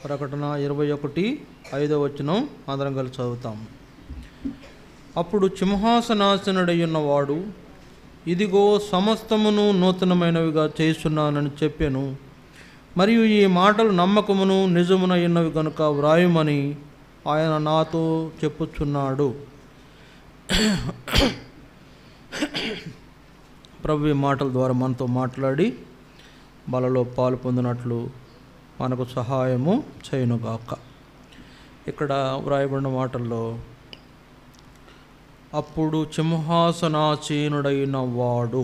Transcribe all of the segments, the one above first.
ప్రకటన 21:5 అందరం కలిసి చదువుతాం. అప్పుడు సింహాసనాసనుడయ్యున్నవాడు, ఇదిగో సమస్తమును నూతనమైనవిగా చేస్తున్నానని చెప్పాను. మరియు ఈ మాటలు నమ్మకమును నిజమునయున్నవి కనుక వ్రాయుమని ఆయన నాతో చెప్పుచున్నాడు. ప్రభు ఈ మాటల ద్వారా మనతో మాట్లాడి బలలో పాలు పొందినట్లు మనకు సహాయము చేయునుగాక. ఇక్కడ వ్రాయబడిన మాటల్లో అప్పుడు సింహాసనాసీనుడైన వాడు,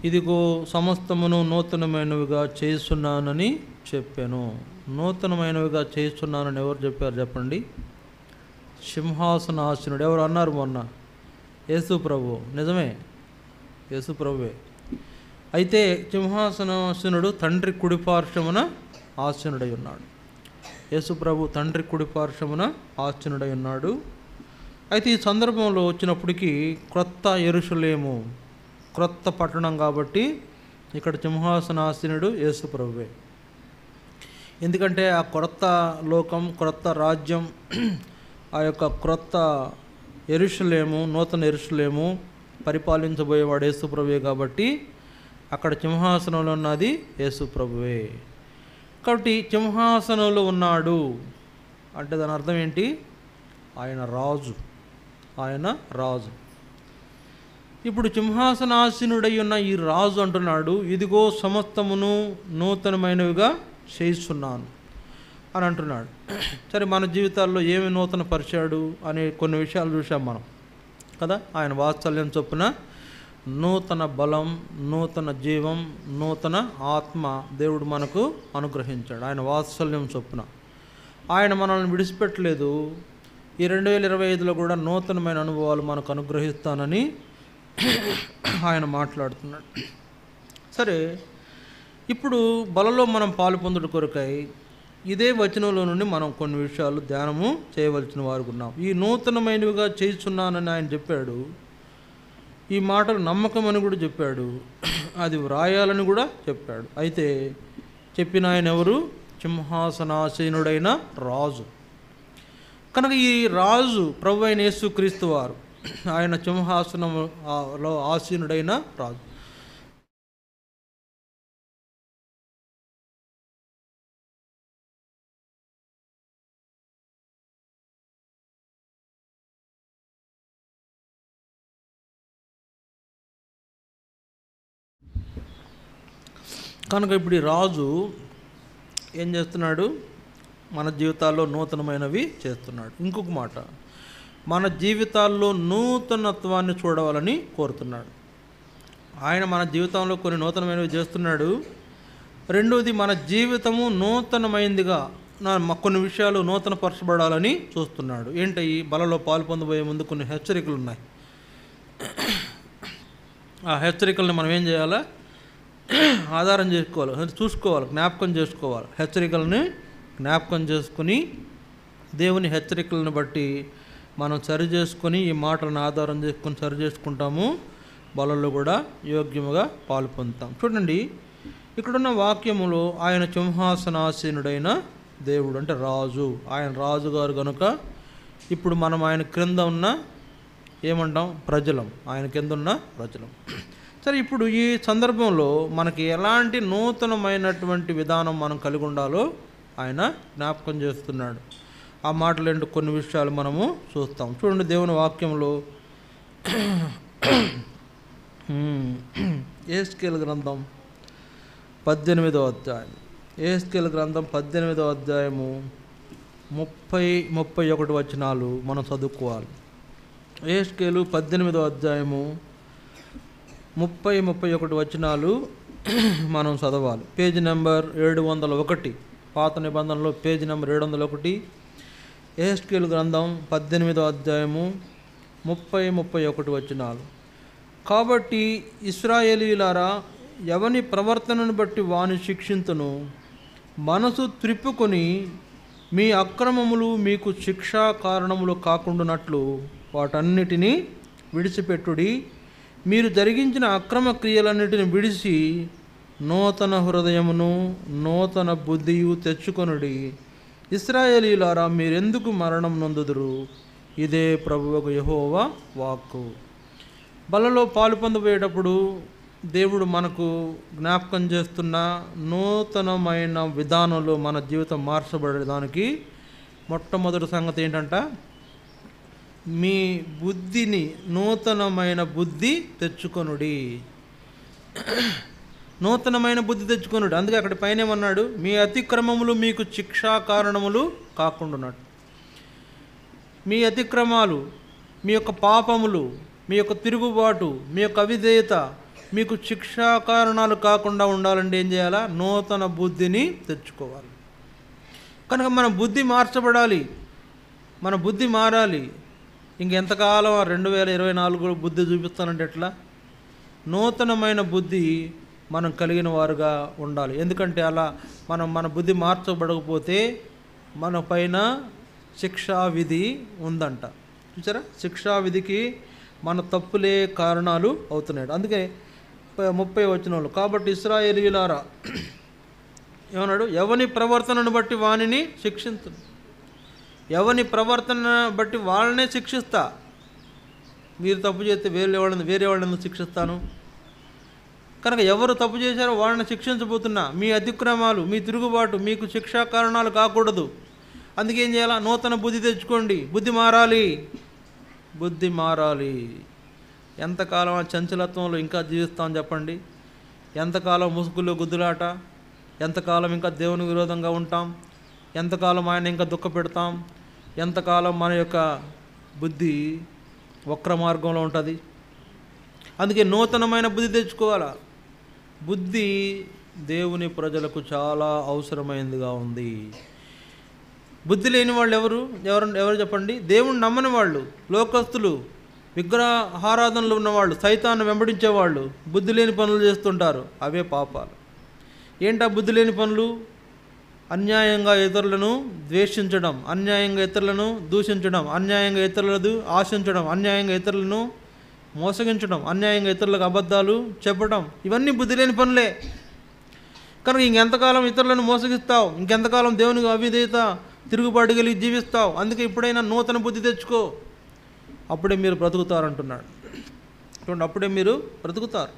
ఇదిగో సమస్తమును నూతనమైనవిగా చేస్తున్నానని చెప్పాను. నూతనమైనవిగా చేస్తున్నానని ఎవరు చెప్పారు చెప్పండి? సింహాసనాసీనుడు. ఎవరు అన్నారు మొన్న? యేసు ప్రభు. నిజమే, యేసు ప్రభువే. అయితే సింహాసనాసీనుడు తండ్రి కుడిపార్శ్వమున ఆసీనుడై ఉన్నాడు. యేసు ప్రభు తండ్రి కుడిపార్శ్వమున ఆసీనుడై ఉన్నాడు. అయితే ఈ సందర్భంలో వచ్చినప్పటికీ క్రొత్త యెరూషలేము, క్రొత్త పట్టణం కాబట్టి ఇక్కడ సింహాసనాసీనుడు యేసు ప్రభువే. ఎందుకంటే ఆ క్రొత్త లోకం, క్రొత్త రాజ్యం, ఆ యొక్క క్రొత్త యెరూషలేము, నూతన యెరూషలేము పరిపాలించబోయేవాడు యేసు ప్రభువే కాబట్టి అక్కడ సింహాసనంలో ఉన్నది యేసు ప్రభువే. కాబట్టి సింహాసనంలో ఉన్నాడు అంటే దాని అర్థం ఏంటి? ఆయన రాజు, ఆయన రాజు. ఇప్పుడు సింహాసనాసీనుడై ఉన్న ఈ రాజు అంటున్నాడు, ఇదిగో సమస్తమును నూతనమైనవిగా చేయిస్తున్నాను అని అంటున్నాడు. సరే, మన జీవితాల్లో ఏమి నూతన పరిచాడు అనే కొన్ని విషయాలు చూసాం మనం కదా. ఆయన వాత్సల్యం చొప్పున నూతన బలం, నూతన జీవం, నూతన ఆత్మ దేవుడు మనకు అనుగ్రహించాడు. ఆయన వాత్సల్యం చొప్పున ఆయన మనల్ని విడిచిపెట్టలేదు. ఈ 2025లో కూడా నూతనమైన అనుభవాలు మనకు అనుగ్రహిస్తానని ఆయన మాట్లాడుతున్నాడు. సరే, ఇప్పుడు బలలో మనం పాలు పొందుట కొరకై ఇదే వచనంలో నుండి మనం కొన్ని విషయాలు ధ్యానము చేయవలసిన వారు ఉన్నాం. ఈ నూతనమైనవిగా చేస్తున్నానని ఆయన చెప్పాడు. ఈ మాటలు నమ్మకం అని కూడా చెప్పాడు, అది వ్రాయాలని కూడా చెప్పాడు. అయితే చెప్పిన ఆయన ఎవరు? సింహాసనాసీనుడైన రాజు. కనుక ఈ రాజు ప్రభు అయిన యేసుక్రీస్తు వారు, ఆయన సింహాసనంలో ఆసీనుడైన రాజు. కనుక ఇప్పుడు ఈ రాజు ఏం చేస్తున్నాడు? మన జీవితాల్లో నూతనమైనవి చేస్తున్నాడు. ఇంకొక మాట, మన జీవితాల్లో నూతనత్వాన్ని చూడవాలని కోరుతున్నాడు. ఆయన మన జీవితంలో కొన్ని నూతనమైనవి చేస్తున్నాడు. రెండవది, మన జీవితము నూతనమైందిగా కొన్ని విషయాలు నూతనపరచబడాలని చూస్తున్నాడు. ఏంటవి? బలలో పాలు పొందబోయే ముందు కొన్ని హెచ్చరికలు ఉన్నాయి. ఆ హెచ్చరికలను మనం ఏం చేయాలా? ఆధారం చేసుకోవాలి, చూసుకోవాలి, జ్ఞాపకం చేసుకోవాలి. హెచ్చరికలని జ్ఞాపకం చేసుకుని దేవుని హెచ్చరికలను బట్టి మనం సరి చేసుకొని ఈ మాటలను ఆధారం చేసుకొని సరి చేసుకుంటాము. బలలో కూడా యోగ్యముగా పాలు పొందుతాం. చూడండి, ఇక్కడున్న వాక్యములో ఆయన సింహాసనాసీనుడైన దేవుడు అంటే రాజు, ఆయన రాజుగారు కనుక ఇప్పుడు మనం ఆయన క్రింద ఉన్న ఏమంటాం? ప్రజలం. ఆయన కింద ఉన్న ప్రజలం. సరే, ఇప్పుడు ఈ సందర్భంలో మనకి ఎలాంటి నూతనమైనటువంటి విధానం మనం కలిగి ఉండాలో ఆయన జ్ఞాపకం చేస్తున్నాడు. ఆ మాటలేంటి కొన్ని విషయాలు మనము చూస్తాం. చూడండి, దేవుని వాక్యంలో యెహెజ్కేలు గ్రంథం 18వ అధ్యాయం, యెహెజ్కేలు గ్రంథం 18వ అధ్యాయము 30-31 వచనాలు మనం చదువుకోవాలి. యెహెజ్కేలు 18వ అధ్యాయము 30-31 వచనాలు మనం చదవాలి. పేజీ నెంబర్ 701, పాత నిబంధనలో పేజీ నెంబర్ 701, యెహెజ్కేలు గ్రంథం 18వ అధ్యాయము 30-31 వచనాలు. కాబట్టి ఇశ్రాయేలీయులారా, ఎవని ప్రవర్తనను బట్టి వాని శిక్షింతును, మనసు త్రిప్పుకొని మీ అక్రమములు మీకు శిక్షా కారణములు కాకుండానట్లు వాటన్నిటినీ విడిచిపెట్టుడి. మీరు జరిగించిన అక్రమ క్రియలన్నిటిని విడిచి నూతన హృదయమును నూతన బుద్ధియు తెచ్చుకొనుడి. ఇశ్రాయేలీయులారా, మీరెందుకు మరణం నొందుదురు? ఇదే ప్రభువకు యెహోవా వాక్కు. బలలో పాలు పొందబోయేటప్పుడు దేవుడు మనకు జ్ఞాపకం చేస్తున్న నూతనమైన విధానంలో మన జీవితం మార్చబడడానికి మొట్టమొదటి సంగతి ఏంటంట? మీ బుద్ధిని నూతనమైన బుద్ధి తెచ్చుకొనుడి. నూతనమైన బుద్ధి తెచ్చుకొనుడి. అందుకే అక్కడ పైన ఏమన్నాడు? మీ అతిక్రమములు మీకు శిక్షా కారణములు కాకుండా. మీ అతిక్రమాలు, మీ యొక్క పాపములు, మీ యొక్క తిరుగుబాటు, మీ యొక్క అవిధేయత మీకు శిక్షా కారణాలు కాకుండా ఉండాలంటే ఏం చేయాలా? నూతన బుద్ధిని తెచ్చుకోవాలి. కనుక మన బుద్ధి మార్చబడాలి, మన బుద్ధి మారాలి. ఇంకెంతకాలం 2024 బుద్ధి చూపిస్తానంటే ఎట్లా? నూతనమైన బుద్ధి మనం కలిగిన వారుగా ఉండాలి. ఎందుకంటే అలా మన బుద్ధి మార్చబడకపోతే మన పైన శిక్షా విధి ఉందంట. చూసారా? శిక్షా విధికి మన తప్పులే కారణాలు అవుతున్నాయి. అందుకే 30 వచనంలో, కాబట్టి ఇశ్రాయేలీయులారా ఏమన్నాడు? ఎవని ప్రవర్తనను బట్టి వానిని శిక్షించు. ఎవని ప్రవర్తన బట్టి వాళ్ళనే శిక్షిస్తా. మీరు తప్పు చేస్తే వేరే వాళ్ళని శిక్షిస్తాను. కనుక ఎవరు తప్పు చేశారో వాళ్ళని శిక్షించబోతున్నా. మీ అతిక్రమాలు, మీ తిరుగుబాటు మీకు శిక్షా కారణాలు కాకూడదు. అందుకేం చేయాలా? నూతన బుద్ధి తెచ్చుకోండి. బుద్ధి మారాలి, బుద్ధి మారాలి. ఎంతకాలం ఆ చంచలత్వంలో ఇంకా జీవిస్తామని చెప్పండి? ఎంతకాలం ముసుగులో గుద్దులాట? ఎంతకాలం ఇంకా దేవుని విరోధంగా ఉంటాం? ఎంతకాలం ఆయన ఇంకా దుఃఖ పెడతాం? ఎంతకాలం మన యొక్క బుద్ధి వక్ర మార్గంలో ఉంటుంది? అందుకే నూతనమైన బుద్ధి తెచ్చుకోవాలా. బుద్ధి దేవుని ప్రజలకు చాలా అవసరమైనదిగా ఉంది. బుద్ధి లేని వాళ్ళు ఎవరు చెప్పండి? దేవుని నమ్మని వాళ్ళు, లోకస్తులు, విగ్రహారాధనలు ఉన్నవాళ్ళు, సైతాన్ని వెంబడించేవాళ్ళు బుద్ధి లేని పనులు చేస్తుంటారు. అవే పాపాలు. ఏంటా బుద్ధి లేని పనులు? అన్యాయంగా ఇతరులను ద్వేషించడం, అన్యాయంగా ఇతరులను దూషించడం, అన్యాయంగా ఇతరులను ఆశించడం, అన్యాయంగా ఇతరులను మోసగించడం, అన్యాయంగా ఇతరులకు అబద్ధాలు చెప్పడం, ఇవన్నీ బుద్ధి లేని పనులే. కనుక ఇంకెంతకాలం ఇతరులను మోసగిస్తావు? ఇంకెంతకాలం దేవునికి అవిధేయత, తిరుగుబాటు కలిగి జీవిస్తావు? అందుకే ఇప్పుడైనా నూతన బుద్ధి తెచ్చుకో. అప్పుడే మీరు బ్రతుకుతారంటున్నాడు. చూడండి, అప్పుడే మీరు బ్రతుకుతారు.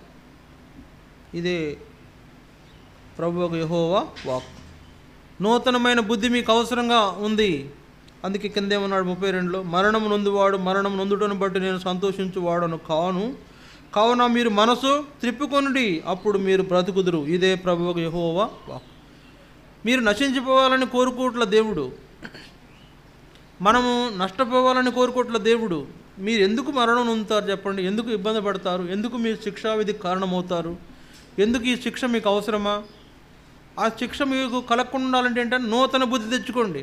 ఇదే ప్రభువుకు యెహోవా వాక్. నూతనమైన బుద్ధి మీకు అవసరంగా ఉంది. అందుకే కిందేమన్నాడు 32లో, మరణం నొందువాడు మరణం నొందుటను బట్టి నేను సంతోషించువాడను కావున మీరు మనసు త్రిప్పుకొనుడి, అప్పుడు మీరు బ్రతుకుదురు. ఇదే ప్రభువుకు యెహోవా వాక్. మీరు నశించిపోవాలని కోరుకోవట్ల దేవుడు, మనము నష్టపోవాలని కోరుకోవట్ల దేవుడు. మీరు ఎందుకు మరణం నొందుతారు చెప్పండి? ఎందుకు ఇబ్బంది పడతారు? ఎందుకు మీరు శిక్షావిధికి కారణమవుతారు? ఎందుకు ఈ శిక్ష మీకు అవసరమా? ఆ శిక్ష మీకు కలగకుండా ఉండాలంటే ఏంటంటే నూతన బుద్ధి తెచ్చుకోండి.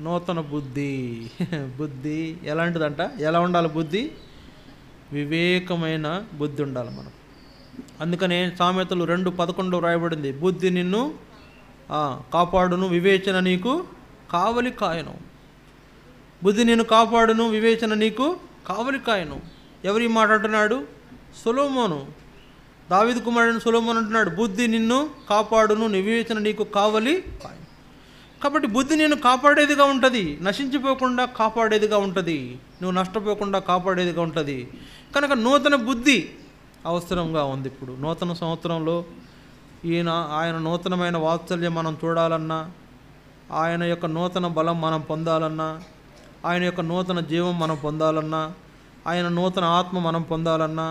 నూతన బుద్ధి. బుద్ధి ఎలాంటిదంట? ఎలా ఉండాలి బుద్ధి? వివేకమైన బుద్ధి ఉండాలి మనం. అందుకనే సామెతలు 2:11 రాయబడింది, బుద్ధి నిన్ను కాపాడును, వివేచన నీకు కావలి కాయను. బుద్ధి నిన్ను కాపాడును, వివేచన నీకు కావలి కాయను. ఎవరి మాట అంటున్నాడు? సొలొమోను, దావీదు కుమారుడు సొలొమోను అంటున్నాడు, బుద్ధి నిన్ను కాపాడును, వివేచన నీకు కావలి కాయను. కాబట్టి బుద్ధి నిన్ను కాపాడేదిగా ఉంటుంది, నశించిపోకుండా కాపాడేదిగా ఉంటుంది, నువ్వు నష్టపోకుండా కాపాడేదిగా ఉంటుంది. కనుక నూతన బుద్ధి అవసరంగా ఉంది. ఇప్పుడు నూతన సంవత్సరంలో ఆయన నూతనమైన వాత్సల్యం మనం చూడాలన్నా, ఆయన యొక్క నూతన బలం మనం పొందాలన్నా, ఆయన యొక్క నూతన జీవం మనం పొందాలన్నా, ఆయన నూతన ఆత్మ మనం పొందాలన్నా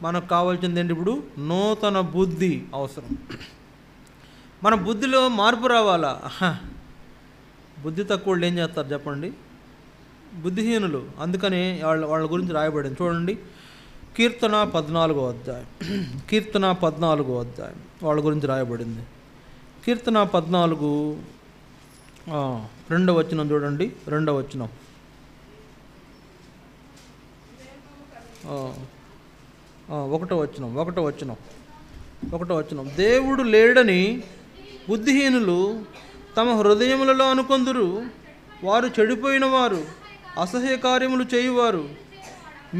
మనకు కావాల్సింది ఏంటి? ఇప్పుడు నూతన బుద్ధి అవసరం. మన బుద్ధిలో మార్పు రావాలా? బుద్ధి తక్కువ వాళ్ళు ఏం చేస్తారు చెప్పండి? బుద్ధిహీనులు. అందుకని వాళ్ళ గురించి రాయబడింది. చూడండి, కీర్తన 14వ అధ్యాయం. కీర్తన 14వ అధ్యాయం వాళ్ళ గురించి రాయబడింది. కీర్తన 14 2వ వచనం చూడండి. 2వ వచనం, ఒకటో వచనం. దేవుడు లేడని బుద్ధిహీనులు తమ హృదయములలో అనుకొందురు, వారు చెడిపోయిన వారు, అసహ్య కార్యములు చేయువారు,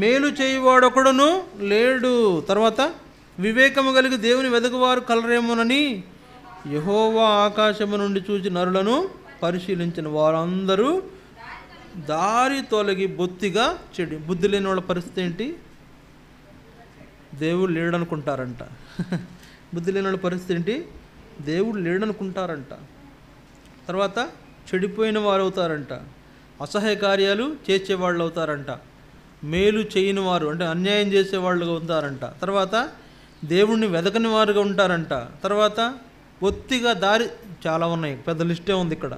మేలు చేయువాడొకడును లేడు. తర్వాత వివేకము కలిగి దేవుని వెదకువారు కలరేమోనని యెహోవా ఆకాశము నుండి చూచి నరులను పరిశీలించిన వారందరూ దారి తొలగి బొత్తిగా చెడి. బుద్ధి లేని వాళ్ళ పరిస్థితి ఏంటి? దేవుడు లేడనుకుంటారంట. బుద్ధి లేని వాళ్ళ పరిస్థితి ఏంటి? దేవుడు లేడనుకుంటారంట. తర్వాత చెడిపోయిన వారు అవుతారంట. అసహ్య కార్యాలు చేసేవాళ్ళు అవుతారంట. మేలు చేయని వారు అంటే అన్యాయం చేసేవాళ్ళు అవుతారంట. తర్వాత దేవుణ్ణి వెదకని వారుగా ఉంటారంట. తర్వాత బొత్తిగా దారి, చాలా ఉన్నాయి, పెద్ద లిస్టే ఉంది ఇక్కడ.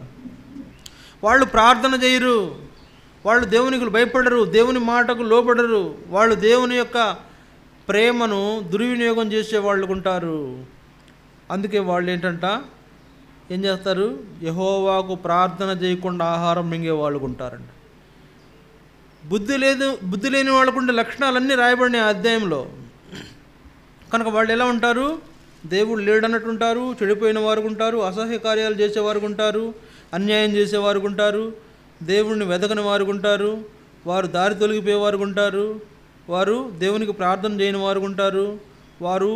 వాళ్ళు ప్రార్థన చేయరు, వాళ్ళు దేవునికి భయపడరు, దేవుని మాటకు లోబడరు, వాళ్ళు దేవుని యొక్క ప్రేమను దుర్వినియోగం చేసే వాళ్ళు ఉంటారు. అందుకే వాళ్ళు ఏంటంట, ఏం చేస్తారు? యెహోవాకు ప్రార్థన చేయకుండా ఆహారం మింగే వాళ్ళు ఉంటారంట. బుద్ధి లేని వాళ్ళకుండే లక్షణాలన్నీ రాయబడినాయి ఆ అధ్యాయంలో. కనుక వాళ్ళు ఎలా ఉంటారు? దేవుడు లేడన్నట్టు ఉంటారు, చెడిపోయిన వారు ఉంటారు, అసహ్య కార్యాలు చేసేవారు ఉంటారు, అన్యాయం చేసేవారు ఉంటారు, దేవుణ్ణి వెదకని వారు ఉంటారు, వారు దారి తొలగిపోయేవారు ఉంటారు, వారు దేవునికి ప్రార్థన చేయని వారు ఉంటారు, వారు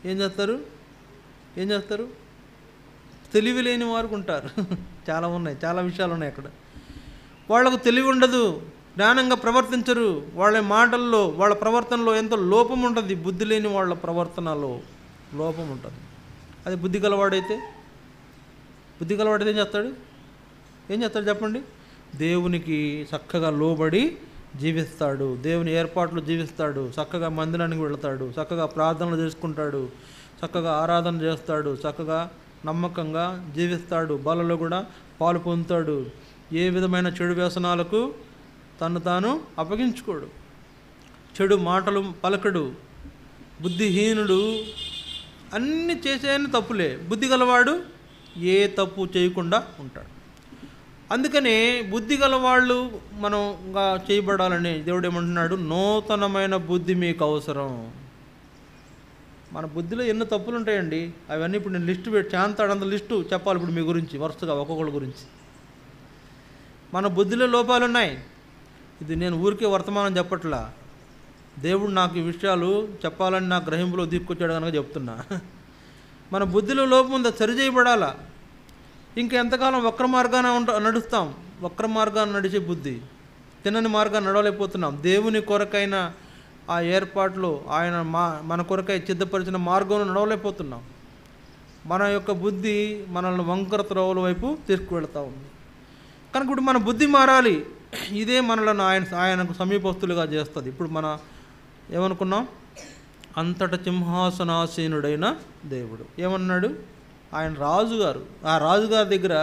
ఏం చేస్తారు? తెలివి లేని వారు ఉంటారు. చాలా ఉన్నాయి, చాలా విషయాలు ఉన్నాయి అక్కడ. వాళ్లకు తెలివి ఉండదు, జ్ఞానంగా ప్రవర్తించరు, వాళ్ళ మాటల్లో వాళ్ళ ప్రవర్తనలో ఎంతో లోపం ఉంటుంది. బుద్ధి లేని వాళ్ళ ప్రవర్తనలో లోపం ఉంటుంది. అది బుద్ధి గలవాడైతే ఏం చేస్తాడు చెప్పండి? దేవునికి చక్కగా లోబడి జీవిస్తాడు, దేవుని ఏర్పాట్లు జీవిస్తాడు, చక్కగా మందిరానికి వెళతాడు, చక్కగా ప్రార్థనలు చేసుకుంటాడు, చక్కగా ఆరాధన చేస్తాడు, చక్కగా నమ్మకంగా జీవిస్తాడు, బలలో కూడా పాలు పొందుతాడు, ఏ విధమైన చెడు వ్యసనాలకు తను తాను అప్పగించుకోడు, చెడు మాటలు పలకడు, బుద్ధిహీనుడు, అన్ని చేసేయని తప్పులే. బుద్ధి గలవాడు ఏ తప్పు చేయకుండా ఉంటాడు. అందుకనే బుద్ధి గలవాళ్ళు మనంగా చేయబడాలని దేవుడు ఏమంటున్నాడు? నూతనమైన బుద్ధి మీకు అవసరం. మన బుద్ధిలో ఎన్నో తప్పులు ఉంటాయండి. అవన్నీ ఇప్పుడు నేను లిస్టు పెట్టి చాంతాడంత లిస్టు చెప్పాలి ఇప్పుడు మీ గురించి, వరుసగా ఒక్కొక్కళ్ళ గురించి. మన బుద్ధిలో లోపాలు ఉన్నాయి. ఇది నేను ఊరికే వర్తమానం చెప్పట్లా, దేవుడు నాకు ఈ విషయాలు చెప్పాలని నా గ్రహింపులో తీసుకొచ్చాడు కనుక చెప్తున్నా. మన బుద్ధిలో లోపం ఉందా, సరిచేయబడాలా. ఇంకా ఎంతకాలం వక్ర మార్గాన నడుస్తాం? వక్ర మార్గాన్ని నడిచే బుద్ధి, తినని మార్గాన్ని నడవలేకపోతున్నాం. దేవుని కొరకైన ఆ ఏర్పాట్లు, ఆయన మన కొరకై సిద్ధపరిచిన మార్గంలో నడవలేకపోతున్నాం. మన యొక్క బుద్ధి మనల్ని వంకర త్రోవల వైపు తీసుకువెళ్తూ ఉంది. కనుక ఇప్పుడు మన బుద్ధి మారాలి. ఇదే మనలను ఆయనకు సమీపస్తులుగా చేస్తుంది. ఇప్పుడు మన ఏమనుకున్నాం? అంతట సింహాసనాసీనుడైన దేవుడు ఏమన్నాడు? ఆయన రాజుగారు. ఆ రాజుగారి దగ్గర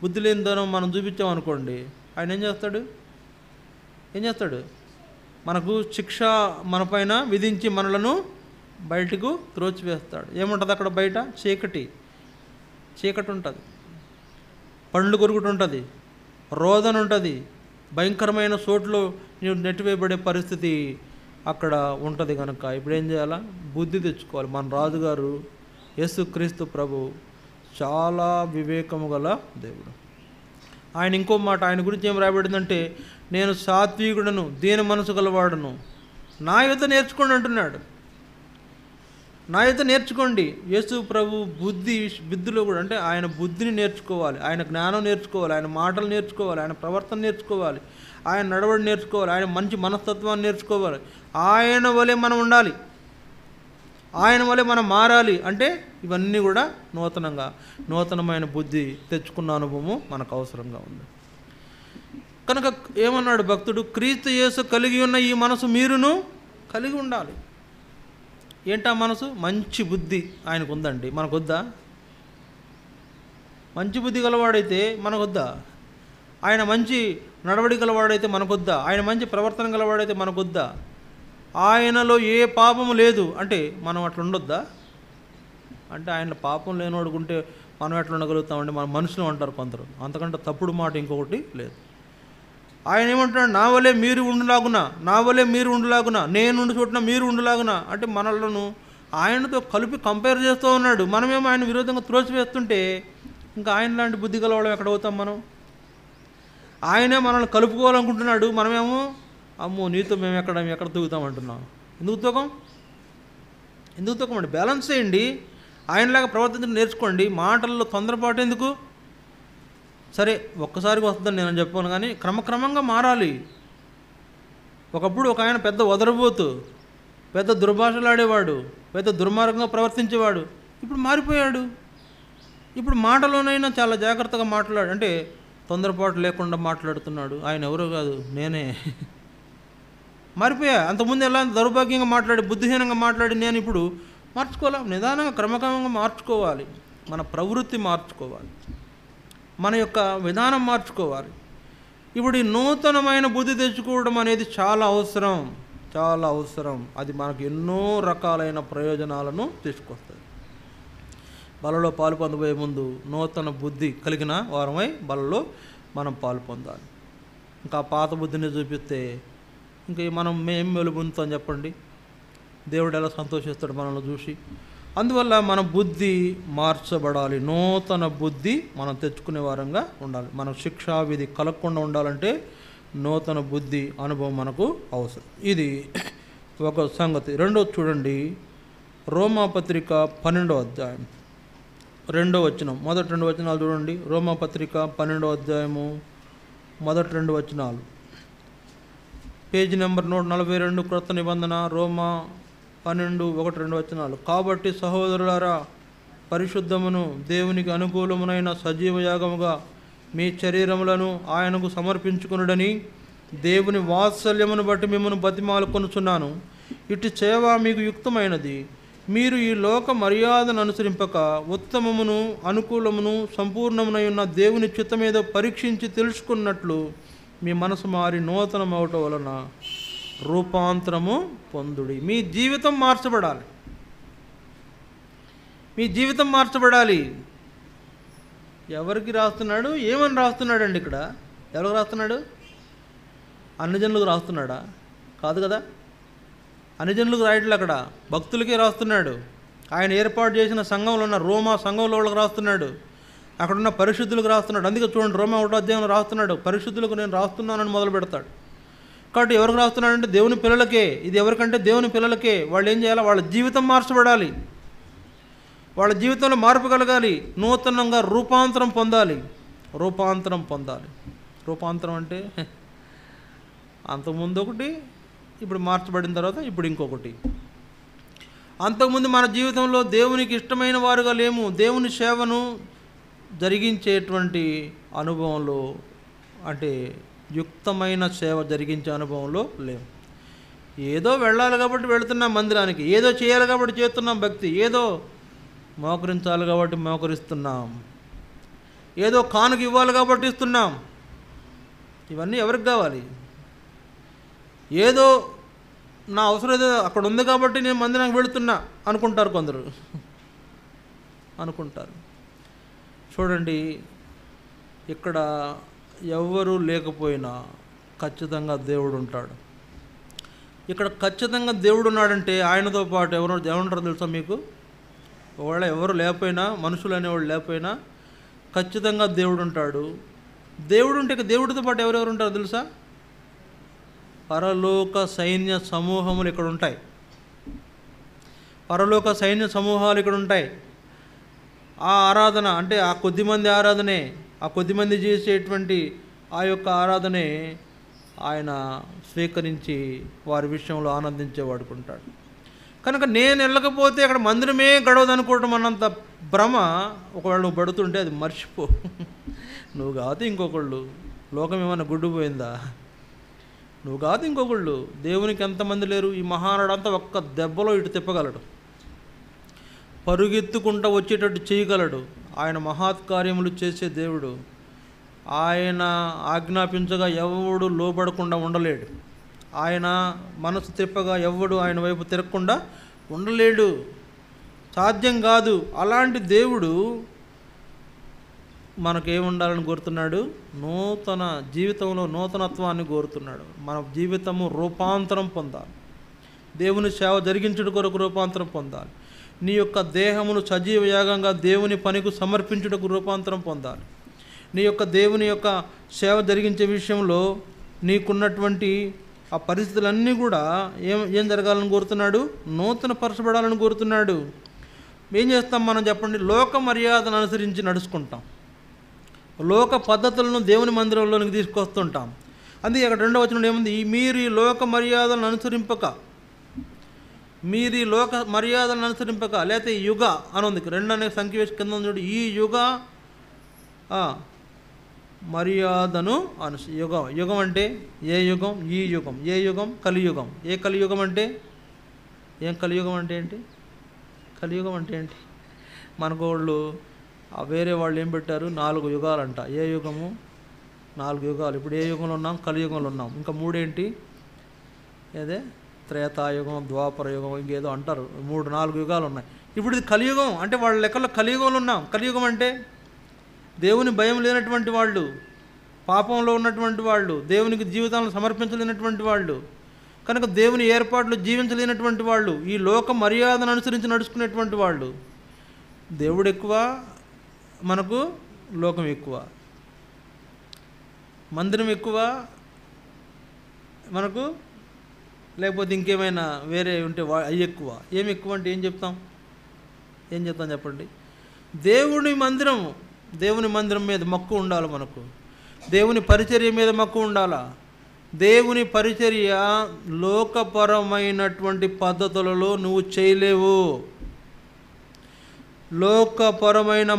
బుద్ధి లేనిదనం మనం చూపించామనుకోండి, ఆయన ఏం చేస్తాడు? మనకు శిక్ష మనపైన విధించి మనలను బయటకు త్రోచివేస్తాడు. ఏముంటుంది అక్కడ? బయట చీకటి ఉంటుంది, పండ్లు కొరుకుడు ఉంటుంది, రోదన ఉంటుంది, భయంకరమైన చోట్లో నీవు నెట్టివేయబడే పరిస్థితి అక్కడ ఉంటుంది. కనుక ఇప్పుడు ఏం చేయాలా? బుద్ధి తెచ్చుకోవాలి. మన రాజుగారు యేసుక్రీస్తు ప్రభు చాలా వివేకము గల దేవుడు. ఆయన ఇంకో మాట, ఆయన గురించి ఏం రాయబడిందంటే, నేను సాత్వికుడను, దీన మనసు గలవాడును, నా యొద్ద నేర్చుకోండి అంటున్నాడు. నా యొద్ద నేర్చుకోండి. యేసు ప్రభు బుద్ధిలో కూడా అంటే ఆయన బుద్ధిని నేర్చుకోవాలి, ఆయన జ్ఞానం నేర్చుకోవాలి, ఆయన మాటలు నేర్చుకోవాలి, ఆయన ప్రవర్తన నేర్చుకోవాలి, ఆయన నడవడి నేర్చుకోవాలి, ఆయన మంచి మనస్తత్వాన్ని నేర్చుకోవాలి. ఆయన వలె మనం ఉండాలి, ఆయన వలె మనం మారాలి. అంటే ఇవన్నీ కూడా నూతనమైన బుద్ధి తెచ్చుకున్న అనుభవము మనకు అవసరంగా ఉంది. కనుక ఏమన్నాడు భక్తుడు? క్రీస్తు యేసు కలిగి ఉన్న ఈ మనసు మీరును కలిగి ఉండాలి. ఏంటా మనసు? మంచి బుద్ధి ఆయనకు ఉందండి, మనకొద్దా? మంచి బుద్ధి గలవాడైతే మనకొద్దా? ఆయన మంచి నడవడి గలవాడైతే మనకొద్దా? ఆయన మంచి ప్రవర్తన గలవాడైతే మనకొద్దా? ఆయనలో ఏ పాపము లేదు అంటే మనం అట్లా ఉండొద్దా? అంటే ఆయన పాపం లేనివాడుకుంటే మనం ఎట్లా ఉండగలుగుతామండి? మన మనుషులు అంటారు కొందరు, అంతకంటే తప్పుడు మాట ఇంకొకటి లేదు. ఆయన ఏమంటున్నాడు? నా వలే మీరు ఉండులాగున, నేను ఉండి చోటున మీరు ఉండులాగున. అంటే మనలను ఆయనతో కలిపి కంపేర్ చేస్తూ ఉన్నాడు. మనమేమో ఆయన విరోధంగా త్రోసివేస్తుంటే ఇంకా ఆయన లాంటి బుద్ధి గలవాళ్ళం ఎక్కడ అవుతాం మనం? ఆయనే మనల్ని కలుపుకోవాలనుకుంటున్నాడు, మనమేమో అమ్మో నీతో మేము ఎక్కడ తూగుతామంటున్నాం. ఎందుకు తూగం? ఎందుకు తక్కువ? బ్యాలెన్స్ చేయండి, ఆయనలాగా ప్రవర్తించడం నేర్చుకోండి. మాటల్లో తొందరపాటు ఎందుకు? సరే ఒక్కసారికి వస్తుందని నేను చెప్పాను, కానీ క్రమక్రమంగా మారాలి. ఒకప్పుడు ఒక ఆయన పెద్ద వదరబోతు, పెద్ద దుర్భాషలాడేవాడు, పెద్ద దుర్మార్గంగా ప్రవర్తించేవాడు. ఇప్పుడు మారిపోయాడు. ఇప్పుడు మాటలోనైనా చాలా జాగ్రత్తగా మాట్లాడు, అంటే తొందరపాటు లేకుండా మాట్లాడుతున్నాడు. ఆయన ఎవరో కాదు, నేనే. మారిపోయా. అంతకుముందు ఎలా దౌర్భాగ్యంగా మాట్లాడి, బుద్ధిహీనంగా మాట్లాడి నేను ఇప్పుడు మార్చుకోవాలి. నిదానంగా క్రమక్రమంగా మార్చుకోవాలి. మన ప్రవృత్తి మార్చుకోవాలి, మన యొక్క విధానం మార్చుకోవాలి. ఇప్పుడు ఈ నూతనమైన బుద్ధి తెచ్చుకోవడం అనేది చాలా అవసరం, చాలా అవసరం. అది మనకు ఎన్నో రకాలైన ప్రయోజనాలను తీసుకొస్తుంది. బలలో పాలు పొందబోయే ముందు నూతన బుద్ధి కలిగిన వారమై బలలో మనం పాలు పొందాలి. ఇంకా పాత బుద్ధిని చూపిస్తే ఇంక మనం మేము మేలు పొందుతాం చెప్పండి? దేవుడు ఎలా సంతోషిస్తాడు మనల్ని చూసి? అందువల్ల మన బుద్ధి మార్చబడాలి. నూతన బుద్ధి మనం తెచ్చుకునే వారంగా ఉండాలి. మన శిక్షావిధి కలగకుండా ఉండాలంటే నూతన బుద్ధి అనుభవం మనకు అవసరం. ఇది ఒక సంగతి. రెండోది చూడండి, రోమాపత్రిక 12వ అధ్యాయం 2వ వచనం, మొదటి 2 వచనాలు చూడండి. రోమాపత్రిక 12వ అధ్యాయము మొదటి 2 వచనాలు, పేజీ నెంబర్ 142, క్రొత్త నిబంధన, రోమా 12:1-2 వచనాలు. కాబట్టి సహోదరులారా, పరిశుద్ధమును దేవునికి అనుకూలమునైన సజీవ యాగముగా మీ శరీరములను ఆయనకు సమర్పించుకునుడని దేవుని వాత్సల్యమును బట్టి మిమ్మల్ని బతిమాలుకొనుచున్నాను. ఇటు సేవ మీకు యుక్తమైనది. మీరు ఈ లోక మర్యాదను అనుసరింపక ఉత్తమమును అనుకూలమును సంపూర్ణమునై ఉన్న దేవుని చిత్తమేదో పరీక్షించి తెలుసుకున్నట్లు మీ మనసు మారి నూతనమవటం వలన రూపాంతరము పొందుడి. మీ జీవితం మార్చబడాలి. మీ జీవితం మార్చబడాలి. ఎవరికి రాస్తున్నాడు? ఏమని రాస్తున్నాడండి ఇక్కడ? ఎవరికి రాస్తున్నాడు? అన్ని జనులకు రాస్తున్నాడా? కాదు కదా. అన్ని జనులకు రాయట్లే, అక్కడ భక్తులకే రాస్తున్నాడు. ఆయన ఏర్పాటు చేసిన సంఘంలో ఉన్న రోమా సంఘంలో వాళ్ళకి రాస్తున్నాడు. అక్కడున్న పరిశుద్ధులకు రాస్తున్నాడు. అందుకే చూడండి, రోమా 1వ అధ్యాయంలో రాస్తున్నాడు, పరిశుద్ధులకు నేను రాస్తున్నానని మొదలు పెడతాడు. కాబట్టి ఎవరికి రాస్తున్నాడంటే దేవుని పిల్లలకే. ఇది ఎవరికంటే దేవుని పిల్లలకే. వాళ్ళు ఏం చేయాలి? వాళ్ళ జీవితం మార్చబడాలి. వాళ్ళ జీవితంలో మార్పు కలగాలి. నూతనంగా రూపాంతరం పొందాలి. రూపాంతరం పొందాలి. రూపాంతరం అంటే అంతకుముందు ఒకటి, ఇప్పుడు మార్చబడిన తర్వాత ఇప్పుడు ఇంకొకటి. అంతకుముందు మన జీవితంలో దేవునికి ఇష్టమైన వారుగా లేము. దేవుని సేవను జరిగించేటువంటి అనుభవంలో, అంటే యుక్తమైన సేవ జరిగించే అనుభవంలో లేము. ఏదో వెళ్ళాలి కాబట్టి వెళుతున్నాం మందిరానికి, ఏదో చేయాలి కాబట్టి చేస్తున్నాం భక్తి, ఏదో మోకరించాలి కాబట్టి మోకరిస్తున్నాం, ఏదో కానుక ఇవ్వాలి కాబట్టి ఇస్తున్నాం. ఇవన్నీ ఎవరికి కావాలి? ఏదో నా అవసరం ఏదో అక్కడ ఉంది కాబట్టి నేను మందిరానికి వెళుతున్నా అనుకుంటారు కొందరు, అనుకుంటారు. చూడండి, ఇక్కడ ఎవరు లేకపోయినా ఖచ్చితంగా దేవుడు ఉంటాడు. ఇక్కడ ఖచ్చితంగా దేవుడు ఉన్నాడంటే ఆయనతో పాటు ఎవరుంటారో తెలుసా మీకు? ఒకవేళ ఎవరు లేకపోయినా, మనుషులు అనేవాళ్ళు లేకపోయినా ఖచ్చితంగా దేవుడు ఉంటాడు. దేవుడు ఉంటే దేవుడితో పాటు ఎవరెవరు ఉంటారో తెలుసా? పరలోక సైన్య సమూహములు ఇక్కడ ఉంటాయి. పరలోక సైన్య సమూహాలు ఇక్కడ ఉంటాయి. ఆ ఆరాధన అంటే ఆ కొద్దిమంది ఆరాధనే, ఆ కొద్దిమంది చేసేటువంటి ఆ యొక్క ఆరాధనే ఆయన స్వీకరించి వారి విషయంలో ఆనందించేవాడుకుంటాడు. కనుక నేను వెళ్ళకపోతే అక్కడ మందిరమే గడవదు అనుకోవటం అన్నంత భ్రమ ఒకవేళ నువ్వు పడుతుంటే అది మర్చిపో. నువ్వు కాదు ఇంకొకళ్ళు. లోకం ఏమన్నా గుడ్డుపోయిందా? నువ్వు కాదు ఇంకొకళ్ళు. దేవునికి ఎంతమంది లేరు? ఈ మహానుడంతా ఒక్క దెబ్బలో ఇటు తిప్పగలడు, పరుగెత్తుకుంటూ వచ్చేటట్టు చేయగలడు. ఆయన మహత్కార్యములు చేసే దేవుడు. ఆయన ఆజ్ఞాపించగా ఎవడు లోబడకుండా ఉండలేడు. ఆయన మనసు తిప్పగా ఎవడు ఆయన వైపు తిరగకుండా ఉండలేడు. సాధ్యం కాదు. అలాంటి దేవుడు మనకేముండాలని కోరుతున్నాడు? నూతన జీవితంలో నూతనత్వాన్ని కోరుతున్నాడు. మన జీవితము రూపాంతరం పొందాలి. దేవుని సేవ జరిగించుట కొరకు రూపాంతరం పొందాలి. నీ యొక్క దేహమును సజీవ యాగంగా దేవుని పనికి సమర్పించుటకు రూపాంతరం పొందాలి. నీ యొక్క దేవుని యొక్క సేవ జరిగించే విషయంలో నీకున్నటువంటి ఆ పరిస్థితులన్నీ కూడా ఏం జరగాలని కోరుతున్నాడు? నూతన పరచబడాలని కోరుతున్నాడు. ఏం చేస్తాం మనం చెప్పండి? లోక మర్యాదను అనుసరించి నడుచుకుంటాం, లోక పద్ధతులను దేవుని మందిరంలోనికి తీసుకొస్తుంటాం. అందుకే అక్కడ 2వ వచనంలో ఏముంది? మీరు ఈ లోక మర్యాదలను అనుసరింపక, మీరు ఈ లోక మర్యాదలను అనుసరింపక, లేకపోతే యుగ అని ఉంది, 2 అనే సంఖ్య వేసి కింద చూడు. ఈ యుగ మర్యాదను యుగం. యుగం అంటే ఏ యుగం? ఈ యుగం. ఏ యుగం? కలియుగం. ఏ కలియుగం అంటే ఏం? కలియుగం అంటే ఏంటి? కలియుగం అంటే ఏంటి? మనకు వాళ్ళు వేరే వాళ్ళు ఏం పెట్టారు? 4 యుగాలంట. ఏ యుగము? 4 యుగాలు. ఇప్పుడు ఏ యుగంలో ఉన్నాం? కలియుగంలో ఉన్నాం. ఇంకా 3 ఏంటి? ఏదే త్రేతాయుగం, ద్వాపర యుగం, ఇంకేదో అంటారు. 3-4 యుగాలు ఉన్నాయి. ఇప్పుడు ఇది కలియుగం అంటే వాళ్ళ లెక్కల్లో కలియుగంలో ఉన్నాం. కలియుగం అంటే దేవుని భయం లేనటువంటి వాళ్ళు, పాపంలో ఉన్నటువంటి వాళ్ళు, దేవునికి జీవితాలను సమర్పించలేనటువంటి వాళ్ళు, కనుక దేవుని ఏర్పాట్లు జీవించలేనటువంటి వాళ్ళు, ఈ లోక మర్యాదను అనుసరించి నడుచుకునేటువంటి వాళ్ళు. దేవుడు ఎక్కువ, మనకు లోకం ఎక్కువ. మందిరం ఎక్కువ మనకు, లేకపోతే ఇంకేమైనా వేరే ఉంటే అవి ఎక్కువ. ఏమి ఎక్కువ అంటే ఏం చెప్తాం? చెప్పండి? దేవుని మందిరం మీద మక్కువ ఉండాలి మనకు. దేవుని పరిచర్య మీద మక్కువ ఉండాలా? దేవుని పరిచర్య లోకపరమైనటువంటి పద్ధతులలో నువ్వు చేయలేవు. లోకపరమైన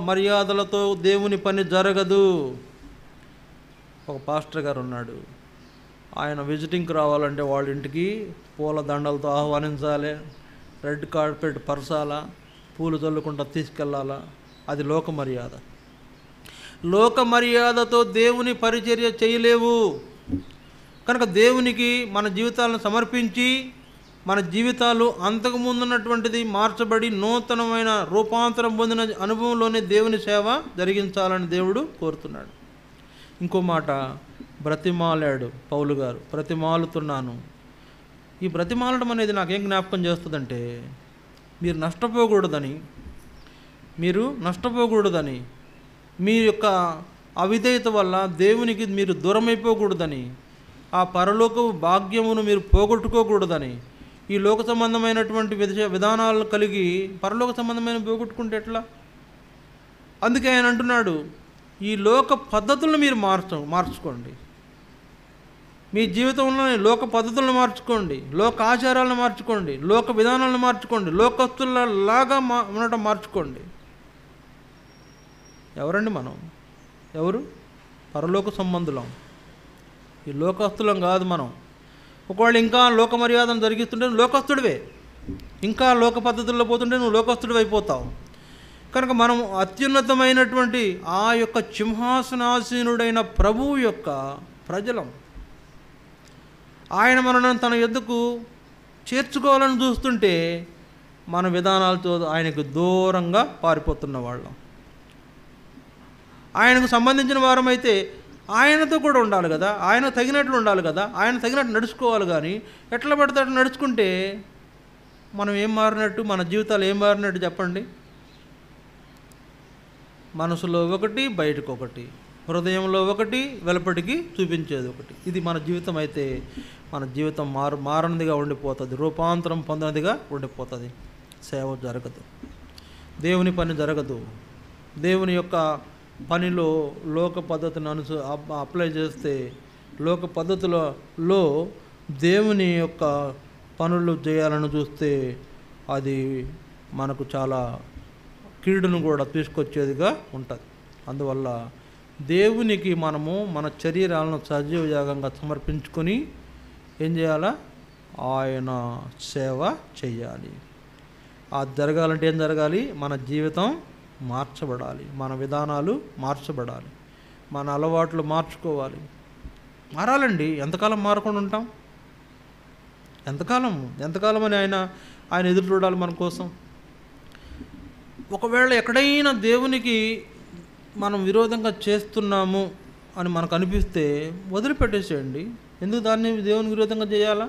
మర్యాదలతో దేవుని పని జరగదు. ఒక పాస్టర్ గారు ఉన్నాడు. ఆయన విజిటింగ్కి రావాలంటే వాళ్ళ ఇంటికి పూల దండలతో ఆహ్వానించాలి, రెడ్ కార్పెట్ పరచాలా, పూలు చల్లుకుంటా తీసుకెళ్ళాలా. అది లోక మర్యాద. లోక మర్యాదతో దేవుని పరిచర్య చేయలేవు. కనుక దేవునికి మన జీవితాలను సమర్పించి, మన జీవితాలు అంతకుముందున్నటువంటిది మార్చబడి నూతనమైన రూపాంతరం పొందిన అనుభవంలోనే దేవుని సేవ జరిగించాలని దేవుడు కోరుతున్నాడు. ఇంకో మాట బ్రతిమాలాడు పౌలు గారు. బ్రతిమాలుతున్నాను. ఈ బ్రతిమాలడం అనేది నాకేం జ్ఞాపకం చేస్తుందంటే, మీరు నష్టపోకూడదని, మీ యొక్క అవిధేయత వల్ల దేవునికి మీరు దూరమైపోకూడదని, ఆ పరలోక భాగ్యమును మీరు పోగొట్టుకోకూడదని, ఈ లోక సంబంధమైనటువంటి విధానాలను కలిగి పరలోక సంబంధమైన పోగొట్టుకుంటే ఎట్లా? అందుకే ఆయన అంటున్నాడు, ఈ లోక పద్ధతులను మీరు మార్చుకోండి. మీ జీవితంలో లోక పద్ధతులను మార్చుకోండి, లోక ఆచారాలను మార్చుకోండి, లోక విధానాలను మార్చుకోండి, లోకస్తులలాగా ఉండటం మార్చుకోండి. ఎవరండి మనం? ఎవరు? పరలోక సంబంధులం. ఈ లోకస్తులం కాదు మనం. ఒకవేళ ఇంకా లోక మర్యాదను జరిగిస్తుంటే నువ్వు లోకస్తుడివే. ఇంకా లోక పద్ధతుల్లో పోతుంటే నువ్వు లోకస్తుడివి అయిపోతావు. కనుక మనం అత్యున్నతమైనటువంటి ఆ యొక్క సింహాసనాసీనుడైన ప్రభువు యొక్క ప్రజలం. ఆయన మనల్ని తన యొద్దకు చేర్చుకోవాలని చూస్తుంటే మన విధానాలతో ఆయనకు దూరంగా పారిపోతున్న వాళ్ళం. ఆయనకు సంబంధించిన వారమైతే ఆయనతో కూడా ఉండాలి కదా, ఆయన తగినట్లు ఉండాలి కదా, ఆయన తగినట్టు నడుచుకోవాలి. కానీ ఎట్లా పడితే అట్లా నడుచుకుంటే మనం ఏం మారినట్టు? మన జీవితాలు ఏం మారినట్టు చెప్పండి? మనసులో ఒకటి, బయటకు ఒకటి, హృదయంలో ఒకటి, వెలుపటికి చూపించేది ఒకటి. ఇది మన జీవితం అయితే మన జీవితం మారనిదిగా ఉండిపోతుంది, రూపాంతరం పొందినదిగా ఉండిపోతుంది. సేవ జరగదు, దేవుని పని జరగదు. దేవుని యొక్క పనిలో లోక పద్ధతిని అప్లై చేస్తే, లోక పద్ధతులలో దేవుని యొక్క పనులు చేయాలని చూస్తే అది మనకు చాలా కీడును కూడా తీసుకొచ్చేదిగా ఉంటుంది. అందువల్ల దేవునికి మనము మన శరీరాలను సజీవ యాగంగా సమర్పించుకొని ఏం చేయాలా? ఆయన సేవ చేయాలి. అది జరగాలంటే ఏం జరగాలి? మన జీవితం మార్చబడాలి, మన విధానాలు మార్చబడాలి, మన అలవాట్లు మార్చుకోవాలి. మారాలండి. ఎంతకాలం మారకుండా ఉంటాం? ఎంతకాలం అని ఆయన ఎదురు చూడాలి మన కోసం. ఒకవేళ ఎక్కడైనా దేవునికి మనం విరోధంగా చేస్తున్నాము అని మనకు అనిపిస్తే వదిలిపెట్టేసేయండి. ఎందుకు దాన్ని దేవునికి విరోధంగా చేయాలా?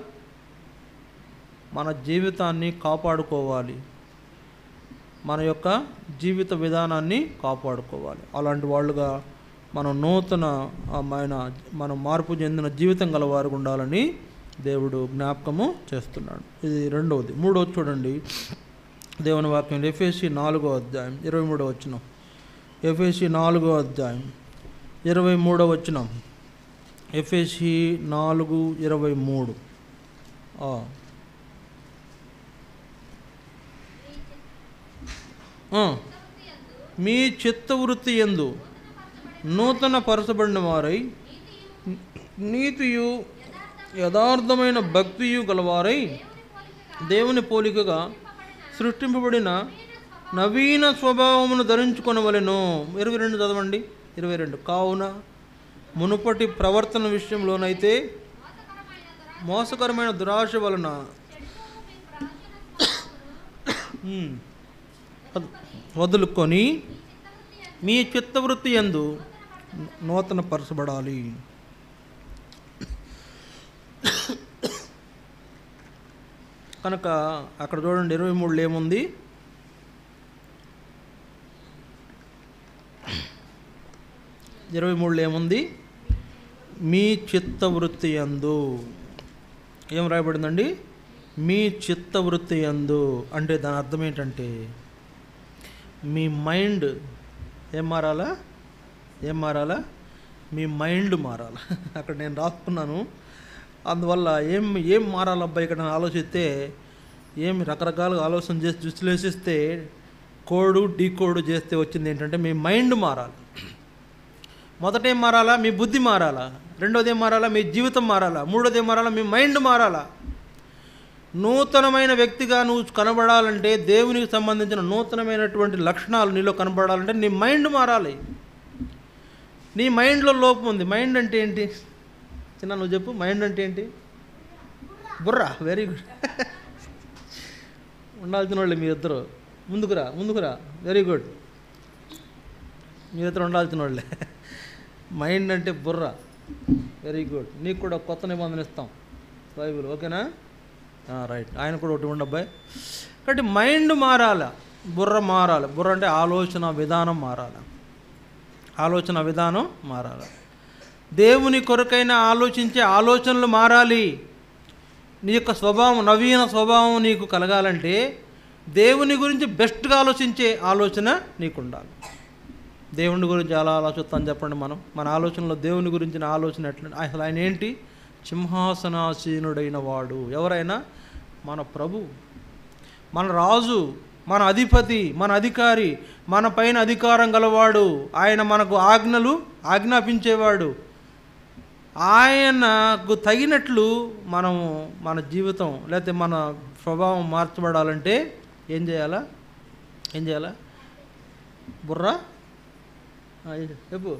మన జీవితాన్ని కాపాడుకోవాలి, మన యొక్క జీవిత విధానాన్ని కాపాడుకోవాలి. అలాంటి వాళ్ళుగా మనం మనం మార్పు చెందిన జీవితం గలవారు ఉండాలని దేవుడు జ్ఞాపకము చేస్తున్నాడు. ఇది రెండవది. మూడవది చూడండి, దేవుని వాక్యం ఎఫెసీ 4వ అధ్యాయం 23వ వచనం. ఎఫెసీ 4వ అధ్యాయం 23వ వచనం. ఎఫెసీ 4:23. మీ చిత్తవృత్తి యందు నూతన పరచబడిన వారై నీతియు యథార్థమైన భక్తియు గలవారై దేవుని పోలికగా సృష్టింపబడిన నవీన స్వభావమును ధరించుకొనవలెను. 22 చదవండి. 22. కావున మునుపటి ప్రవర్తన విషయంలోనైతే మోసకరమైన దురాశ వలన వదులుకొని మీ చిత్తవృత్తి యందు నూతన పరచబడాలి. కనుక అక్కడ చూడండి 23 ఏముంది? మీ చిత్తవృత్తి యందు. ఏం రాయబడిందండి? మీ చిత్తవృత్తి యందు అంటే దాని అర్థం ఏంటంటే మీ మైండ్ ఏం మారాలా? మీ మైండ్ మారాలా. అక్కడ నేను రాసుకున్నాను. అందువల్ల ఏం మారాలబ్బా ఇక్కడ ఆలోచిస్తే రకరకాలుగా ఆలోచన చేసి విశ్లేషిస్తే డీకోడ్ చేస్తే వచ్చింది ఏంటంటే మీ మైండ్ మారాలి. మొదట ఏం మారాలా? మీ బుద్ధి మారాలా. రెండోది ఏం మారాలా? మీ జీవితం మారాలా. మూడోది ఏం మారాలా? మీ మైండ్ మారాలా. నూతనమైన వ్యక్తిగా నువ్వు కనబడాలంటే, దేవునికి సంబంధించిన నూతనమైనటువంటి లక్షణాలు నీలో కనబడాలంటే నీ మైండ్ మారాలి. నీ మైండ్లో లోపం ఉంది. మైండ్ అంటే ఏంటి? చిన్న నువ్వు చెప్పు. మైండ్ అంటే ఏంటి? బుర్ర. Very good. ఉండాల్సిన వాళ్ళే మీరిద్దరు. ముందుకురా. Very good. మీరిద్దరు ఉండాల్సిన వాళ్ళే. మైండ్ అంటే బుర్ర. Very good. నీకు కూడా కొత్త నిబంధన ఇస్తాం, బైబిల్. ఓకేనా? రైట్. ఆయన కూడా ఒకటి ఉండబ్బాయి. కాబట్టి మైండ్ మారాల, బుర్ర మారాలి. బుర్ర అంటే ఆలోచన విధానం మారాలి. దేవుని కొరకైన ఆలోచించే ఆలోచనలు మారాలి. నీ యొక్క స్వభావం, నవీన స్వభావం నీకు కలగాలంటే దేవుని గురించి బెస్ట్గా ఆలోచించే ఆలోచన నీకు ఉండాలి. దేవుని గురించి ఎలా ఆలోచిస్తాను చెప్పండి. మన ఆలోచనలో దేవుని గురించిన ఆలోచన ఎట్లా? అసలు ఆయన ఏంటి? సింహాసనాసీనుడైన వాడు. ఎవరైనా? మన ప్రభు, మన రాజు, మన అధిపతి, మన అధికారి, మన పైన అధికారం గలవాడు. ఆయన మనకు ఆజ్ఞాపించేవాడు. ఆయనకు తగినట్లు మనము మన జీవితం లేకపోతే మన స్వభావం మార్చబడాలంటే ఏం చేయాలా? బుర్ర చెప్పు.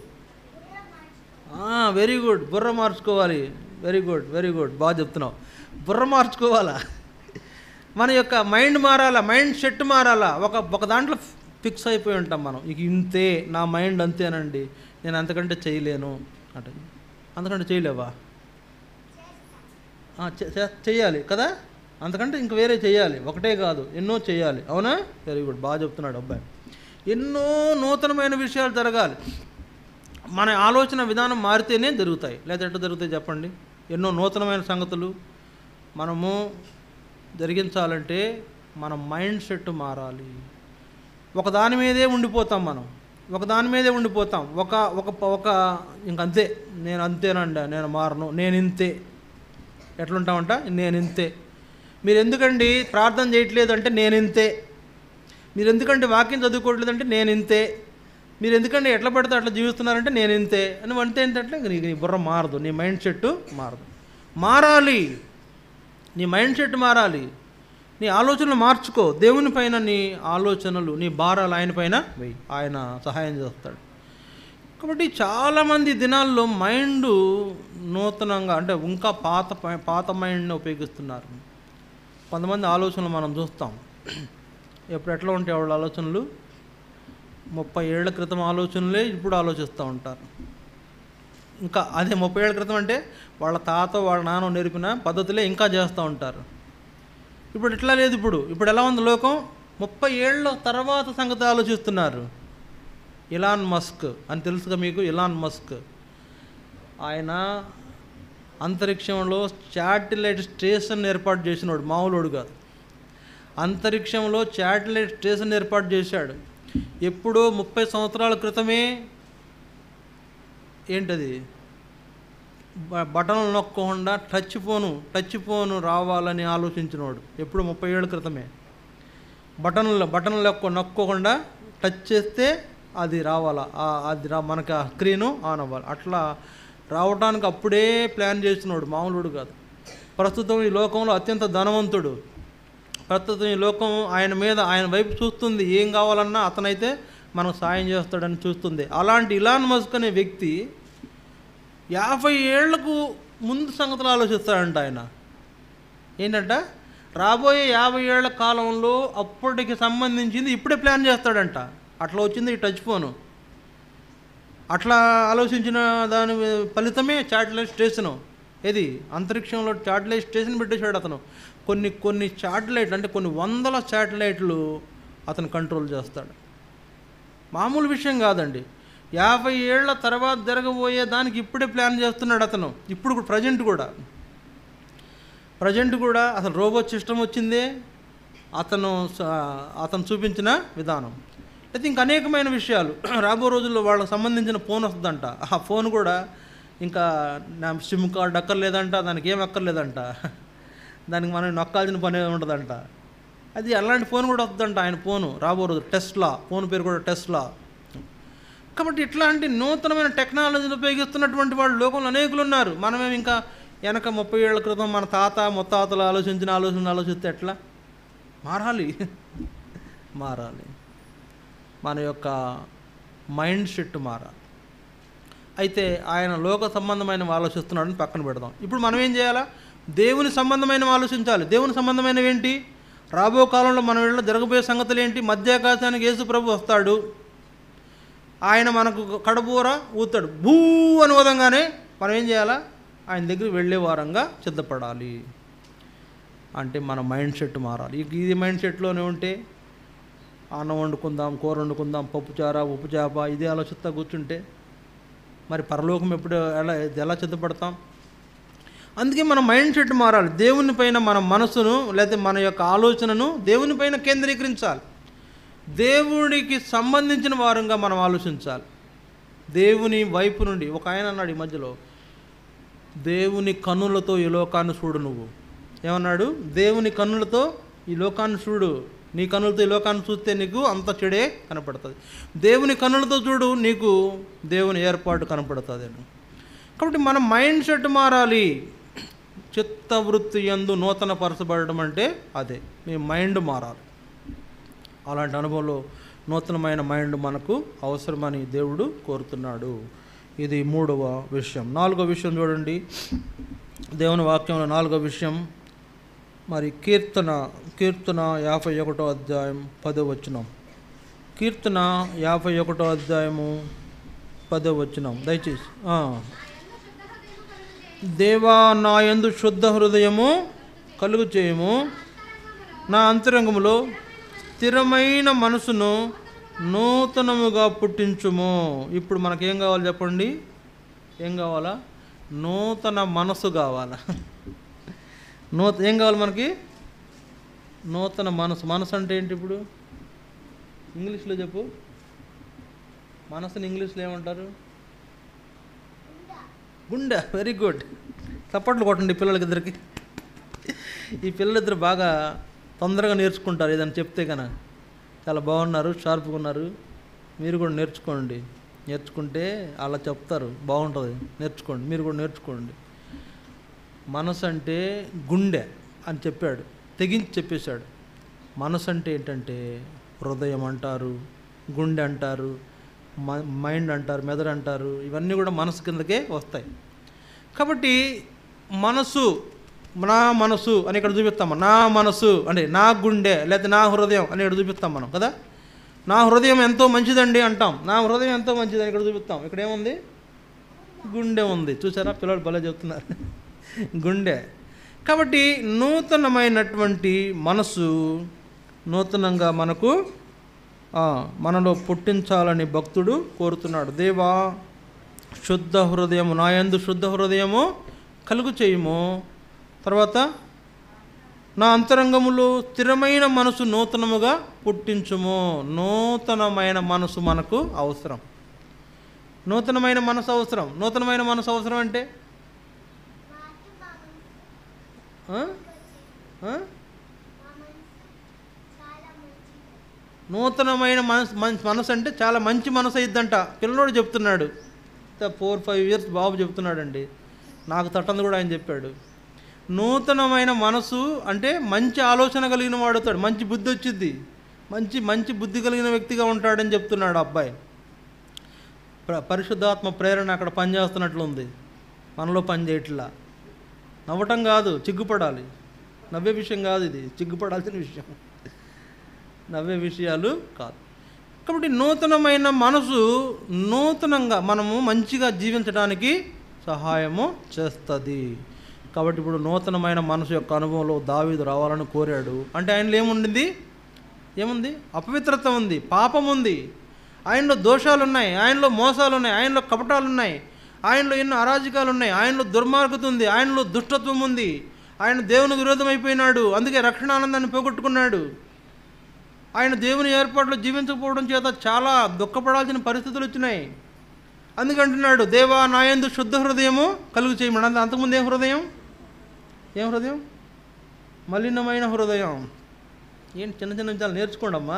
Very good. బుర్ర మార్చుకోవాలి. Very good. బాగా చెప్తున్నావు. బుర్ర మార్చుకోవాలా. మన యొక్క మైండ్ మారాలా, మైండ్ సెట్ మారాలా. ఒక దాంట్లో ఫిక్స్ అయిపోయి ఉంటాం మనం. ఇక ఇంతే, నా మైండ్ అంతేనండి, నేను అంతకంటే చేయలేను అంటే. అంతకంటే చేయలేవా? చెయ్యాలి కదా. అంతకంటే ఇంక వేరే చేయాలి. ఒకటే కాదు, ఎన్నో చేయాలి. అవునా? Very good. బాగా చెప్తున్నాడు అబ్బాయి. ఎన్నో నూతనమైన విషయాలు జరగాలి. మన ఆలోచన విధానం మారితేనే జరుగుతాయి. లేదా ఎట్లా జరుగుతాయి చెప్పండి? ఎన్నో నూతనమైన సంగతులు మనము జరిగించాలంటే మన మైండ్ సెట్ మారాలి. ఒకదాని మీదే ఉండిపోతాం. ఇంకంతే, నేను అంతేనండి, నేను మారను, నేను ఇంతే. ఎట్లుంటామంట? నేను ఇంతే. మీరు ఎందుకండి ప్రార్థన చేయట్లేదు అంటే నేను ఇంతే. మీరు ఎందుకంటే వాక్యం చదువుకోవట్లేదంటే నేను ఇంతే. మీరు ఎందుకంటే ఎట్లా పడితే అట్లా జీవిస్తున్నారంటే నేను ఇంతే అని అంటే ఏంటంటే నీ బుర్ర మారదు, నీ మైండ్ సెట్ మారాలి. నీ మైండ్ సెట్ మారాలి. నీ ఆలోచనలు మార్చుకో. దేవుని పైన నీ ఆలోచనలు, నీ భారాలు ఆయన పైన వెయ్యి. ఆయన సహాయం చేస్తాడు. కాబట్టి చాలామంది దినాల్లో మైండ్ నూతనంగా అంటే ఇంకా పాత మైండ్ని ఉపయోగిస్తున్నారు. కొంతమంది ఆలోచనలు మనం చూస్తాం. ఎట్లా ఉంటాయి వాళ్ళ ఆలోచనలు? 30 ఏళ్ల క్రితం ఆలోచనలే ఇప్పుడు ఆలోచిస్తూ ఉంటారు. ఇంకా అదే 30 ఏళ్ల క్రితం అంటే వాళ్ళ తాత వాళ్ళ నాన్న నేర్పిన పద్ధతులే ఇంకా చేస్తూ ఉంటారు. ఇప్పుడు ఇట్లా లేదు. ఇప్పుడు ఎలా ఉంది లోకం? 30 ఏళ్ళ తర్వాత సంగతి ఆలోచిస్తున్నారు. ఇలాన్ మస్క్ అని తెలుసుగా మీకు. ఇలాన్ మస్క్ ఆయన అంతరిక్షంలో శాటిలైట్ స్టేషన్ ఏర్పాటు చేసినోడు, మామూలుడు కాదు. అంతరిక్షంలో శాటిలైట్ స్టేషన్ ఏర్పాటు చేశాడు. ఎప్పుడో 30 సంవత్సరాల క్రితమే. ఏంటది, బటన్లు నొక్కకుండా టచ్ ఫోను రావాలని ఆలోచించినోడు. ఎప్పుడు 30 ఏళ్ళ క్రితమే. బటన్లు నొక్కకుండా టచ్ చేస్తే అది రావాలా, అది మనకు ఆ స్క్రీను ఆన్ అవ్వాలి. అట్లా రావడానికి అప్పుడే ప్లాన్ చేసినోడు, మామూలుడు కాదు. ప్రస్తుతం ఈ లోకంలో అత్యంత ధనవంతుడు. ప్రస్తుతం ఈ లోకం ఆయన వైపు చూస్తుంది. ఏం కావాలన్నా అతనైతే మనకు సాయం చేస్తాడని చూస్తుంది. అలాంటి ఇలాన్ మస్క్ అనే వ్యక్తి 50 ఏళ్లకు ముందు సంగతులు ఆలోచిస్తాడంట. ఆయన ఏంటంట, రాబోయే 50 ఏళ్ల కాలంలో అప్పటికి సంబంధించింది ఇప్పుడే ప్లాన్ చేస్తాడంట. అట్లా వచ్చింది ఈ టచ్ ఫోను. అట్లా ఆలోచించిన దాని ఫలితమే శాటిలైట్ స్టేషను. ఏది, అంతరిక్షంలో శాటిలైట్ స్టేషన్ పెట్టేశాడు అతను. కొన్ని శాటిలైట్లు, అంటే కొన్ని వందల శాటిలైట్లు అతను కంట్రోల్ చేస్తాడు. మామూలు విషయం కాదండి. 50 ఏళ్ల తర్వాత జరగబోయే దానికి ఇప్పుడే ప్లాన్ చేస్తున్నాడు అతను. ఇప్పుడు ప్రజెంట్ కూడా అసలు రోబోట్ సిస్టమ్ వచ్చిందే అతను చూపించిన విధానం. అయితే ఇంకా అనేకమైన విషయాలు రాబో రోజుల్లో వాళ్ళకి సంబంధించిన ఫోన్ వస్తుందంట. ఆ ఫోన్ కూడా ఇంకా నా సిమ్ కార్డు అక్కర్లేదంట, దానికి ఏం అక్కర్లేదంట, దానికి మనం నొక్కాల్సిన పని ఉండదంట. అది అలాంటి ఫోన్ కూడా వస్తుందంట. ఆయన ఫోను రాబో రోజు టెస్లా, ఫోన్ పేరు కూడా టెస్లా. కాబట్టి ఇట్లాంటి నూతనమైన టెక్నాలజీని ఉపయోగిస్తున్నటువంటి వాళ్ళు లోకంలో అనేకులు ఉన్నారు. మనమేమి ఇంకా వెనక 30 ఏళ్ల క్రితం మన తాత ముత్తాతలు ఆలోచిస్తే ఎట్లా? మారాలి. మన యొక్క మైండ్ సెట్ మారాలి. అయితే ఆయన లోక సంబంధమైన ఆలోచిస్తున్నాడని పక్కన పెడదాం. ఇప్పుడు మనం ఏం చేయాలా? దేవుని సంబంధమైన ఆలోచించాలి. దేవుని సంబంధమైనవి ఏంటి? రాబో కాలంలో మన వీళ్ళలో జరగబోయే సంగతులు ఏంటి? మధ్యాకాశానికి యేసు ప్రభు వస్తాడు. ఆయన మనకు కడబూర ఊతాడు. భూ అని వదంగానే మనం ఏం చేయాలా? ఆయన దగ్గరికి వెళ్ళే వారంగా సిద్ధపడాలి. అంటే మన మైండ్ సెట్ మారాలి. ఇది మైండ్ సెట్లోనే ఉంటే అన్నం వండుకుందాం, కూర వండుకుందాం, పప్పుచార, ఉప్పు చేప ఇదే ఆలోచిస్తా కూర్చుంటే మరి పరలోకం ఎలా సిద్ధపడతాం? అందుకే మన మైండ్ సెట్ మారాలి. దేవుని పైన మన మనసును లేదా మన యొక్క ఆలోచనను దేవుని పైన కేంద్రీకరించాలి. దేవుడికి సంబంధించిన వారంగా మనం ఆలోచించాలి. దేవుని వైపు నుండి ఒక ఆయన అన్నాడు ఈ మధ్యలో, దేవుని కన్నులతో ఈ లోకాన్ని చూడు. నువ్వు ఏమన్నాడు? దేవుని కన్నులతో ఈ లోకాన్ని చూడు. నీ కన్నులతో ఈ లోకాన్ని చూస్తే నీకు అంత చెడే కనపడుతుంది. దేవుని కన్నులతో చూడు, నీకు దేవుని ఏర్పాటు కనపడుతుంది. కాబట్టి మన మైండ్ సెట్ మారాలి. చిత్తవృత్తి యందు నూతన పరచబడడం అంటే అదే, మీ మైండ్ మారాలి. అలాంటి అనుభవంలో నూతనమైన మైండ్ మనకు అవసరమని దేవుడు కోరుతున్నాడు. ఇది 3వ విషయం. 4వ విషయం చూడండి, దేవుని వాక్యంలో 4వ విషయం. మరి కీర్తన 51వ అధ్యాయం 10వ వచనం. కీర్తన 51వ అధ్యాయము 10వ వచనం దయచేసి. దేవా, నా యందు శుద్ధ హృదయము కలుగు చేయము, నా అంతరంగములో స్థిరమైన మనసును నూతనముగా పుట్టించుము. ఇప్పుడు మనకేం కావాలి చెప్పండి? ఏం కావాలా? నూతన మనసు కావాలా? ఏం కావాలి మనకి? నూతన మనసు. మనసు అంటే ఏంటి? ఇప్పుడు ఇంగ్లీష్లో చెప్పు. మనసుని ఇంగ్లీష్లో ఏమంటారు? గుండె. Very good. చప్పట్లు కొట్టండి పిల్లలకిద్దరికి. ఈ పిల్లలిద్దరు బాగా తొందరగా నేర్చుకుంటారు ఏదైనా చెప్తే కనుక. చాలా బాగున్నారు, షార్ప్గా ఉన్నారు. మీరు కూడా నేర్చుకుంటే అలా చెప్తారు, బాగుంటుంది. నేర్చుకోండి, మీరు కూడా నేర్చుకోండి. మనసు అంటే గుండె అని చెప్పాడు, తెగించి చెప్పేశాడు. మనసు అంటే ఏంటంటే హృదయం అంటారు, గుండె అంటారు, మైండ్ అంటారు, మెదడు అంటారు. ఇవన్నీ కూడా మనసు కిందకే వస్తాయి. కాబట్టి మనసు, నా మనసు అని ఇక్కడ చూపిస్తాం. నా మనసు అంటే నా గుండె లేదా నా హృదయం అని ఇక్కడ చూపిస్తాం మనం కదా. నా హృదయం ఎంతో మంచిదండి అంటాం. నా హృదయం ఎంతో మంచిదని ఇక్కడ చూపిస్తాం. ఇక్కడ ఏముంది? గుండె ఉంది. చూసారా, పిల్లలు భలే చెప్తున్నారు. గుండె. కాబట్టి నూతనమైనటువంటి మనసు నూతనంగా మనకు మనలో పుట్టించాలని భక్తుడు కోరుతున్నాడు. దేవా, శుద్ధ హృదయము నాయందు శుద్ధ హృదయము కలుగు చేయుము. తర్వాత నా అంతరంగములో స్థిరమైన మనసు నూతనముగా పుట్టించుము. నూతనమైన మనసు మనకు అవసరం. నూతనమైన మనసు అవసరం. నూతనమైన మనసు అవసరం అంటే నూతనమైన మనసు అంటే చాలా మంచి మనసు అయిద్దంట. పిల్లలోడు చెప్తున్నాడు, 4-5 years బాబు చెప్తున్నాడండి. నాకు తట్టంది కూడా ఆయన చెప్పాడు. నూతనమైన మనసు అంటే మంచి ఆలోచన కలిగిన వాడుతాడు, మంచి బుద్ధి వచ్చింది, మంచి బుద్ధి కలిగిన వ్యక్తిగా ఉంటాడని చెప్తున్నాడు అబ్బాయి. పరిశుద్ధాత్మ ప్రేరణ అక్కడ పనిచేస్తున్నట్లుంది, మనలో పనిచేయట్లా. నవ్వటం కాదు, చిగ్గుపడాలి. నవ్వే విషయం కాదు ఇది, చిగ్గుపడాల్సిన విషయం. నవ్వే విషయాలు కాదు. కాబట్టి నూతనమైన మనసు నూతనంగా మనము మంచిగా జీవించడానికి సహాయము చేస్తుంది. కాబట్టి ఇప్పుడు నూతనమైన మనసు యొక్క అనుభవంలో దావీదు రావాలని కోరాడు. అంటే ఆయనలో ఏముంది? అపవిత్రత ఉంది, పాపం ఉంది, ఆయనలో దోషాలు ఉన్నాయి, ఆయనలో మోసాలు ఉన్నాయి, ఆయనలో కపటాలు ఉన్నాయి, ఆయనలో ఎన్నో అరాజకాలు ఉన్నాయి, ఆయనలో దుర్మార్గత ఉంది, ఆయనలో దుష్టత్వం ఉంది, ఆయన దేవునికి విరోధం అయిపోయినాడు. అందుకే రక్షణ ఆనందాన్ని పోగొట్టుకున్నాడు. ఆయన దేవుని ఏర్పాట్లు జీవించకపోవడం చేత చాలా దుఃఖపడాల్సిన పరిస్థితులు వచ్చినాయి. అందుకంటున్నాడు, దేవా నాయందు శుద్ధ హృదయము కలుగు చేయమని. అంతకుముందు ఏం హృదయం? మలినమైన హృదయం. ఏంటి చిన్న విషయాలు నేర్చుకోండి అమ్మా,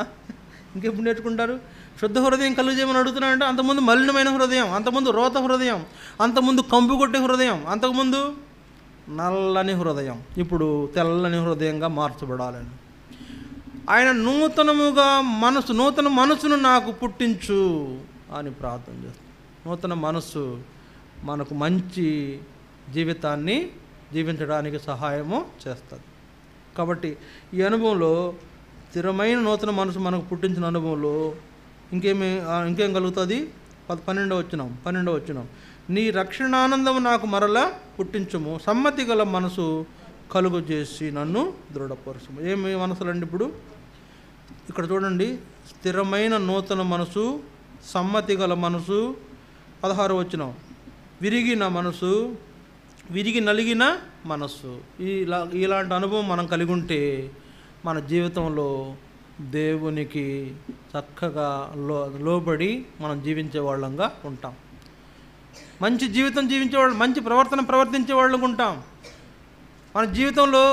ఇంకెప్పుడు నేర్చుకుంటారు? శుద్ధ హృదయం కలుగు చేయమని అడుగుతున్నాడంటే అంతకుముందు మలినమైన హృదయం, అంతకుముందు రోత హృదయం, అంతకుముందు కంపు కొట్టే హృదయం, అంతకుముందు నల్లని హృదయం, ఇప్పుడు తెల్లని హృదయంగా మార్చబడాలని. ఆయన నూతన మనసును నాకు పుట్టించు అని ప్రార్థన చేస్తాను. నూతన మనసు మనకు మంచి జీవితాన్ని జీవించడానికి సహాయము చేస్తుంది. కాబట్టి ఈ అనుభవంలో స్థిరమైన నూతన మనసు మనకు పుట్టించిన అనుభవంలో ఇంకేం కలుగుతుంది? 12వ వచనం, నీ రక్షణానందము నాకు మరలా పుట్టించుము, సమ్మతి గల మనసు కలుగు చేసి నన్ను దృఢపరచుము. ఏమి మనసులండి ఇప్పుడు? ఇక్కడ చూడండి, స్థిరమైన నూతన మనసు, సమ్మతి గల మనసు. 16వ వచనం, విరిగిన మనసు, విరిగి నలిగిన మనస్సు. ఇలాంటి అనుభవం మనం కలిగి ఉంటే మన జీవితంలో దేవునికి చక్కగా లోబడి మనం జీవించే వాళ్ళంగా ఉంటాం. మంచి జీవితం జీవించేవాళ్ళు, మంచి ప్రవర్తించే వాళ్ళంగా ఉంటాం. మన జీవితంలో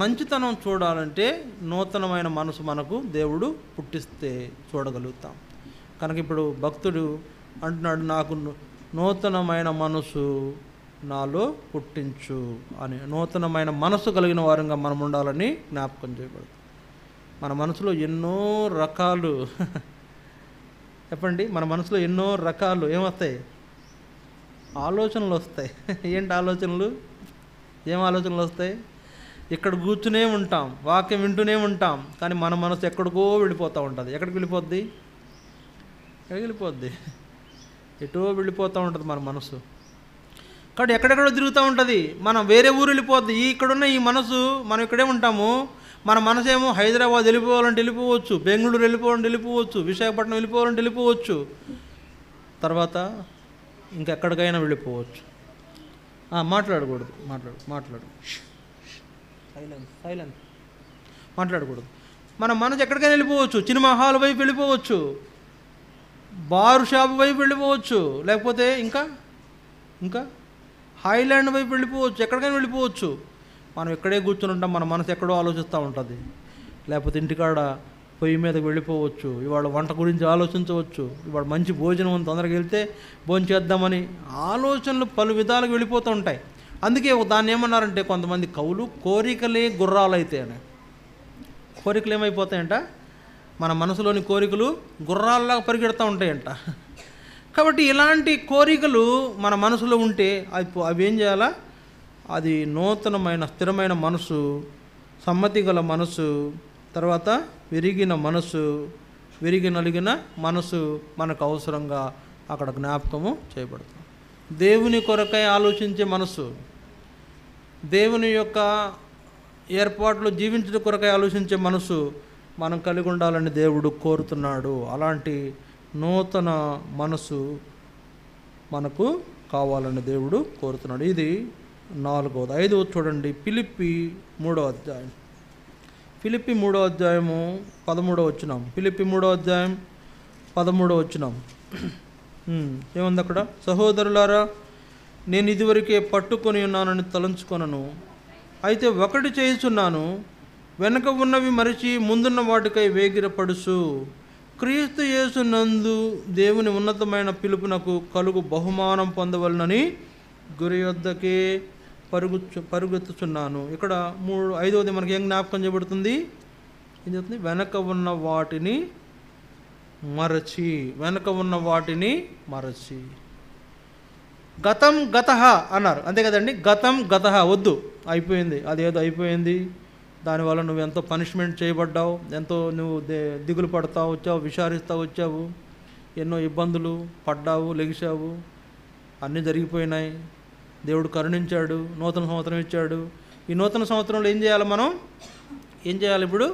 మంచితనం చూడాలంటే నూతనమైన మనసు మనకు దేవుడు పుట్టిస్తే చూడగలుగుతాం. కనుక ఇప్పుడు భక్తుడు అంటున్నాడు, నాకు నూతనమైన మనసు నాలో పుట్టించు అని. నూతనమైన మనసు కలిగిన వారంగా మనం ఉండాలని జ్ఞాపకం చేయబడుతుంది. మన మనసులో ఎన్నో రకాలు చెప్పండి, మన మనసులో ఎన్నో రకాలు ఏమొస్తాయి? ఆలోచనలు వస్తాయి. ఏంటి ఆలోచనలు? ఏం ఆలోచనలు వస్తాయి? ఇక్కడ కూర్చునే ఉంటాం, వాక్యం వింటూనే ఉంటాం, కానీ మన మనసు ఎక్కడికో వెళ్ళిపోతూ ఉంటుంది. ఎక్కడికి వెళ్ళిపోద్ది? ఎటో వెళ్ళిపోతూ ఉంటుంది మన మనసు. కాబట్టి ఎక్కడెక్కడో తిరుగుతూ ఉంటుంది, మనం వేరే ఊరు వెళ్ళిపోద్ది. ఇక్కడున్న ఈ మనసు, మనం ఇక్కడే ఉంటాము, మన మనసు ఏమో హైదరాబాద్ వెళ్ళిపోవాలంటే వెళ్ళిపోవచ్చు, బెంగళూరు వెళ్ళిపోవాలంటే వెళ్ళిపోవచ్చు, విశాఖపట్నం వెళ్ళిపోవాలంటే వెళ్ళిపోవచ్చు, తర్వాత ఇంకెక్కడికైనా వెళ్ళిపోవచ్చు. మాట్లాడకూడదు, మాట్లాడు సైలెన్స్ మాట్లాడకూడదు. మన మనసు ఎక్కడికైనా వెళ్ళిపోవచ్చు, సినిమా హాల్ వైపు వెళ్ళిపోవచ్చు, బారు షాప్ వైపు వెళ్ళిపోవచ్చు, లేకపోతే ఇంకా హైలాండ్ వైపు వెళ్ళిపోవచ్చు, ఎక్కడికైనా వెళ్ళిపోవచ్చు. మనం ఎక్కడే కూర్చొని ఉంటాం, మన మనసు ఎక్కడో ఆలోచిస్తూ ఉంటుంది. లేకపోతే ఇంటికాడ పొయ్యి మీదకి వెళ్ళిపోవచ్చు, ఇవాళ వంట గురించి ఆలోచించవచ్చు, ఇవాళ మంచి భోజనం తొందరగా వెళ్తే భోజనం చేద్దామని ఆలోచనలు పలు విధాలుగా వెళ్ళిపోతూ ఉంటాయి. అందుకే దాన్ని ఏమన్నారంటే కొంతమంది కవులు, కోరికలే గుర్రాలు అయితే అని. కోరికలు ఏమైపోతాయంట? మన మనసులోని కోరికలు గుర్రాల్లాగా పరిగెడుతూ ఉంటాయంట. కాబట్టి ఇలాంటి కోరికలు మన మనసులో ఉంటే అవి ఏం చేయాలా? అది నూతనమైన స్థిరమైన మనసు, సమ్మతి గల మనసు, తర్వాత విరిగిన మనసు, విరిగి నలిగిన మనసు మనకు అవసరంగా అక్కడ జ్ఞాపకము చేయబడుతుంది. దేవుని కొరకై ఆలోచించే మనసు, దేవుని యొక్క ఏర్పాట్లు జీవించడం కొరకై ఆలోచించే మనసు మనం కలిగి ఉండాలని దేవుడు కోరుతున్నాడు. అలాంటి నూతన మనసు మనకు కావాలని దేవుడు కోరుతున్నాడు. ఇది 4వది. 5వది చూడండి, ఫిలిప్పీ 3వ అధ్యాయం. ఫిలిప్పీ 3వ అధ్యాయము 13వ వచనం. ఫిలిప్పీ 3వ అధ్యాయం 13వ వచనం ఏముంది అక్కడ? సహోదరులారా, నేను ఇదివరకే పట్టుకొని ఉన్నానని తలంచుకొనను. అయితే ఒకటి చేయుచున్నాను, వెనక ఉన్నవి మరిచి ముందున్న వాటికై వేగిరపడుచు క్రీస్తు యేసునందు దేవుని ఉన్నతమైన పిలుపునకు కలుగు బహుమానం పొందవలనని గురి యొద్దకే పరుగుెత్తుచున్నాను. ఇక్కడ 5వది మనకి ఏం జ్ఞాపకం చేయబడుతుంది? ఏం చెప్తుంది? వెనక ఉన్న వాటిని మరచి, వెనక ఉన్న వాటిని మరచి. గతం గతః అన్నారు, అంతే కదండి. గతం గతః వద్దు, అయిపోయింది, అదేదో అయిపోయింది. దానివల్ల నువ్వు ఎంతో పనిష్మెంట్ చేయబడ్డావు, ఎంతో నువ్వు దిగులు పడతావు వచ్చావు, విచారిస్తూ వచ్చావు, ఎన్నో ఇబ్బందులు పడ్డావు, లెగిశావు, అన్నీ జరిగిపోయినాయి. దేవుడు కరుణించాడు, నూతన సంవత్సరం ఇచ్చాడు. ఈ నూతన సంవత్సరంలో ఏం చేయాలి? మనం ఏం చేయాలి? ఇప్పుడు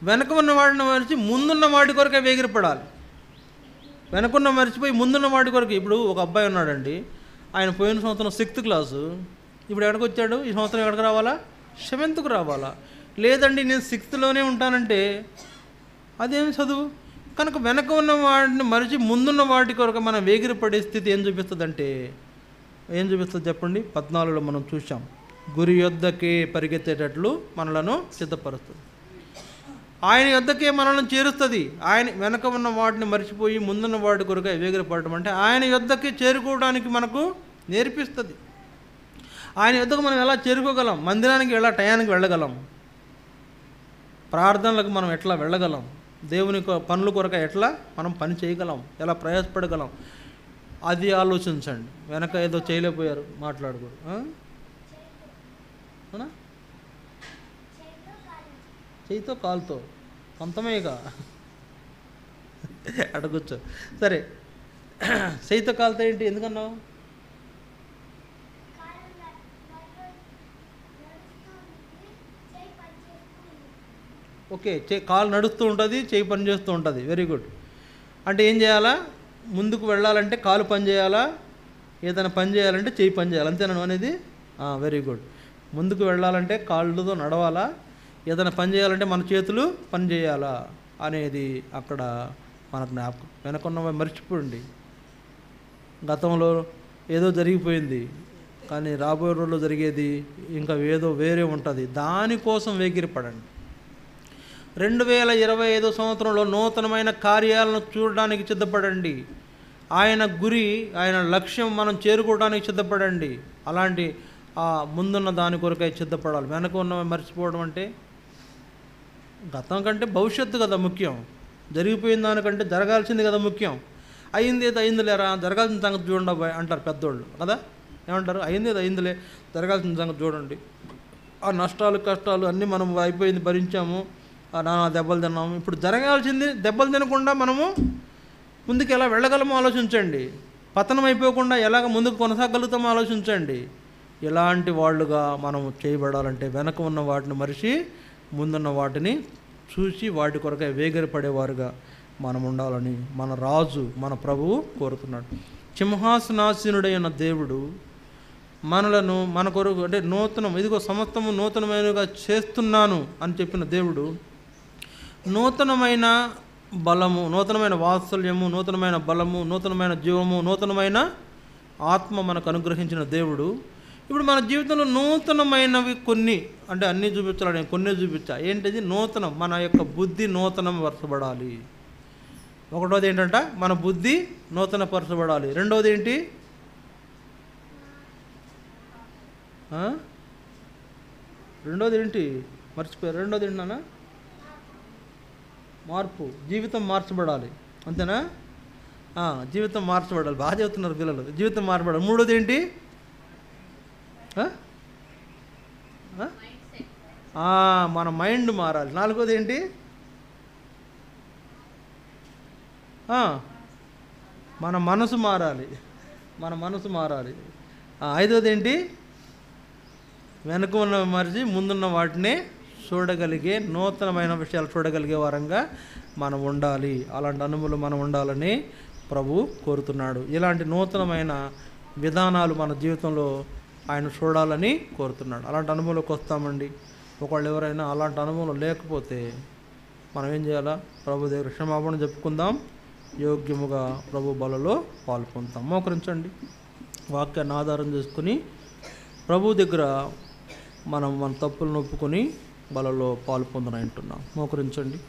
వెనక ఉన్న వాడిని మరిచి ముందున్న వాడి కొరకే వేగిరపడాలి. వెనకున్న మర్చిపోయి ముందున్న వాడి కొరకు. ఇప్పుడు ఒక అబ్బాయి ఉన్నాడండి, ఆయన పోయిన సంవత్సరం 6th క్లాసు, ఇప్పుడు ఎక్కడికి వచ్చాడు? ఈ సంవత్సరం ఎక్కడికి రావాలా? 7th రావాలా? లేదండి నేను 6thలోనే ఉంటానంటే అదేమి చదువు? కనుక వెనక ఉన్న వాడిని మరిచి ముందున్న వాటి కొరకు మనం వేగిరపడే స్థితి ఏం చూపిస్తుందంటే, ఏం చూపిస్తుంది చెప్పండి? 14లో మనం చూసాం, గురి యొద్దకే పరిగెత్తేటట్లు మనలను సిద్ధపరుస్తుంది. ఆయన యొద్దకే మనల్ని చేరుస్తుంది. ఆయన వెనక ఉన్న వాటిని మర్చిపోయి ముందున్న వాటి కొరకు వేగిరపడటం అంటే ఆయన యొద్దకి చేరుకోవడానికి మనకు నేర్పిస్తుంది. ఆయన యొద్దకు మనం ఎలా చేరుకోగలం? మందిరానికి ఎలా టయానికి వెళ్ళగలం? ప్రార్థనలకు మనం ఎట్లా వెళ్ళగలం? దేవుని పనుల కొరకు ఎట్లా మనం పని చేయగలం? ఎలా ప్రయాసపడగలం? అది ఆలోచించండి. వెనక ఏదో చేయలేకపోయారు మాట్లాడుకోరు, అవునా? చేయితో కాలుతో కొంతమేగా అడగొచ్చు. సరే, చేయితో కాలుతో ఏంటి? ఎందుకన్నావు? ఓకే, కాలు నడుస్తూ ఉంటుంది, చేయి పని చేస్తూ ఉంటుంది. Very good. అంటే ఏం చేయాలా? ముందుకు వెళ్ళాలంటే కాలు పని చేయాలా, ఏదైనా పని చేయాలంటే చేయి పని చేయాలి, అంతేనా అనేది? Very good. ముందుకు వెళ్ళాలంటే కాళ్ళతో నడవాలా, ఏదైనా పని చేయాలంటే మన చేతులు పని చేయాలా అనేది అక్కడ మనకు జ్ఞాపకం. వెనకున్న మర్చిపోండి. గతంలో ఏదో జరిగిపోయింది, కానీ రాబోయే రోజుల్లో జరిగేది ఇంకా ఏదో వేరే ఉంటుంది. దానికోసం వేగిరపడండి. 2025 సంవత్సరంలో నూతనమైన కార్యాలను చూడడానికి సిద్ధపడండి. ఆయన గురి, ఆయన లక్ష్యం మనం చేరుకోవడానికి సిద్ధపడండి. అలాంటి ముందున్న దాని కొరకై సిద్ధపడాలి. వెనక ఉన్న మర్చిపోవడం అంటే గతం కంటే భవిష్యత్తు కదా ముఖ్యం. జరిగిపోయిన దానికంటే జరగాల్సింది కదా ముఖ్యం. అయింది ఏదో అయిందిలేరా, జరగాల్సిన సంగతి చూడండి అబ్బాయి అంటారు పెద్దోళ్ళు కదా. ఏమంటారు? అయింది ఏదో అయిందిలే, జరగాల్సిన సంగతి చూడండి. ఆ నష్టాలు కష్టాలు అన్నీ మనం అయిపోయింది, భరించాము, నానా దెబ్బలు తిన్నాము. ఇప్పుడు జరగాల్సింది దెబ్బలు తినకుండా మనము ముందుకు ఎలా వెళ్ళగలమో ఆలోచించండి. పతనం అయిపోకుండా ఎలాగ ముందుకు కొనసాగలుగుతామో ఆలోచించండి. ఇలాంటి వాళ్ళుగా మనం చేయబడాలంటే వెనక ఉన్న వాటిని మరిచి ముందున్న వాటిని చూసి వాటి కొరకై వేగిరపడేవారుగా మనం ఉండాలని మన రాజు, మన ప్రభువు కోరుతున్నాడు. సింహాసనాసీనుడైన దేవుడు మనలను మన కొరకు అంటే నూతనం, ఇదిగో సమస్తము నూతనమైనగా చేస్తున్నాను అని చెప్పిన దేవుడు నూతనమైన బలము, నూతనమైన వాత్సల్యము, నూతనమైన బలము, నూతనమైన జీవము, నూతనమైన ఆత్మ మనకు అనుగ్రహించిన దేవుడు ఇప్పుడు మన జీవితంలో నూతనమైనవి కొన్ని, అంటే అన్నీ చూపించాలని కొన్ని చూపించా. ఏంటిది? నూతనం. మన యొక్క బుద్ధి నూతనం పరచబడాలి. ఒకటోది ఏంటంట? మన బుద్ధి నూతన పరచబడాలి. రెండోది ఏంటి? రెండోది ఏంటి? మర్చిపోయారు. రెండోది ఏంటన్నా? మార్పు. జీవితం మార్చబడాలి, అంతేనా? జీవితం మార్చబడాలి. బాగా చెబుతున్నారు పిల్లలు. జీవితం మార్చబడాలి. మూడోది ఏంటి? మన మైండ్ మారాలి. నాలుగోది ఏంటి? మన మనసు మారాలి. మన మనసు మారాలి. ఐదోది ఏంటి? వెనక ఉన్న మరిచి ముందున్న వాటిని చూడగలిగే, నూతనమైన విషయాలు చూడగలిగే వారంగా మనం ఉండాలి. అలాంటి అనుభవాలు మనం ఉండాలని ప్రభు కోరుతున్నాడు. ఇలాంటి నూతనమైన విధానాలు మన జీవితంలో ఆయన చూడాలని కోరుతున్నాడు. అలాంటి అనుభవంలోకి వస్తామండి. ఒకళ్ళు ఎవరైనా అలాంటి అనుభవం లేకపోతే మనం ఏం చేయాలా? ప్రభు దగ్గర క్షమాపణ చెప్పుకుందాం, యోగ్యముగా ప్రభు బలలో పాల్పొందుతాం. మోకరించండి. వాక్యాన్ని ఆధారం చేసుకుని ప్రభు దగ్గర మనం మన తప్పులను ఒప్పుకొని బలలో పాల్పొందనంటున్నాం. మోకరించండి.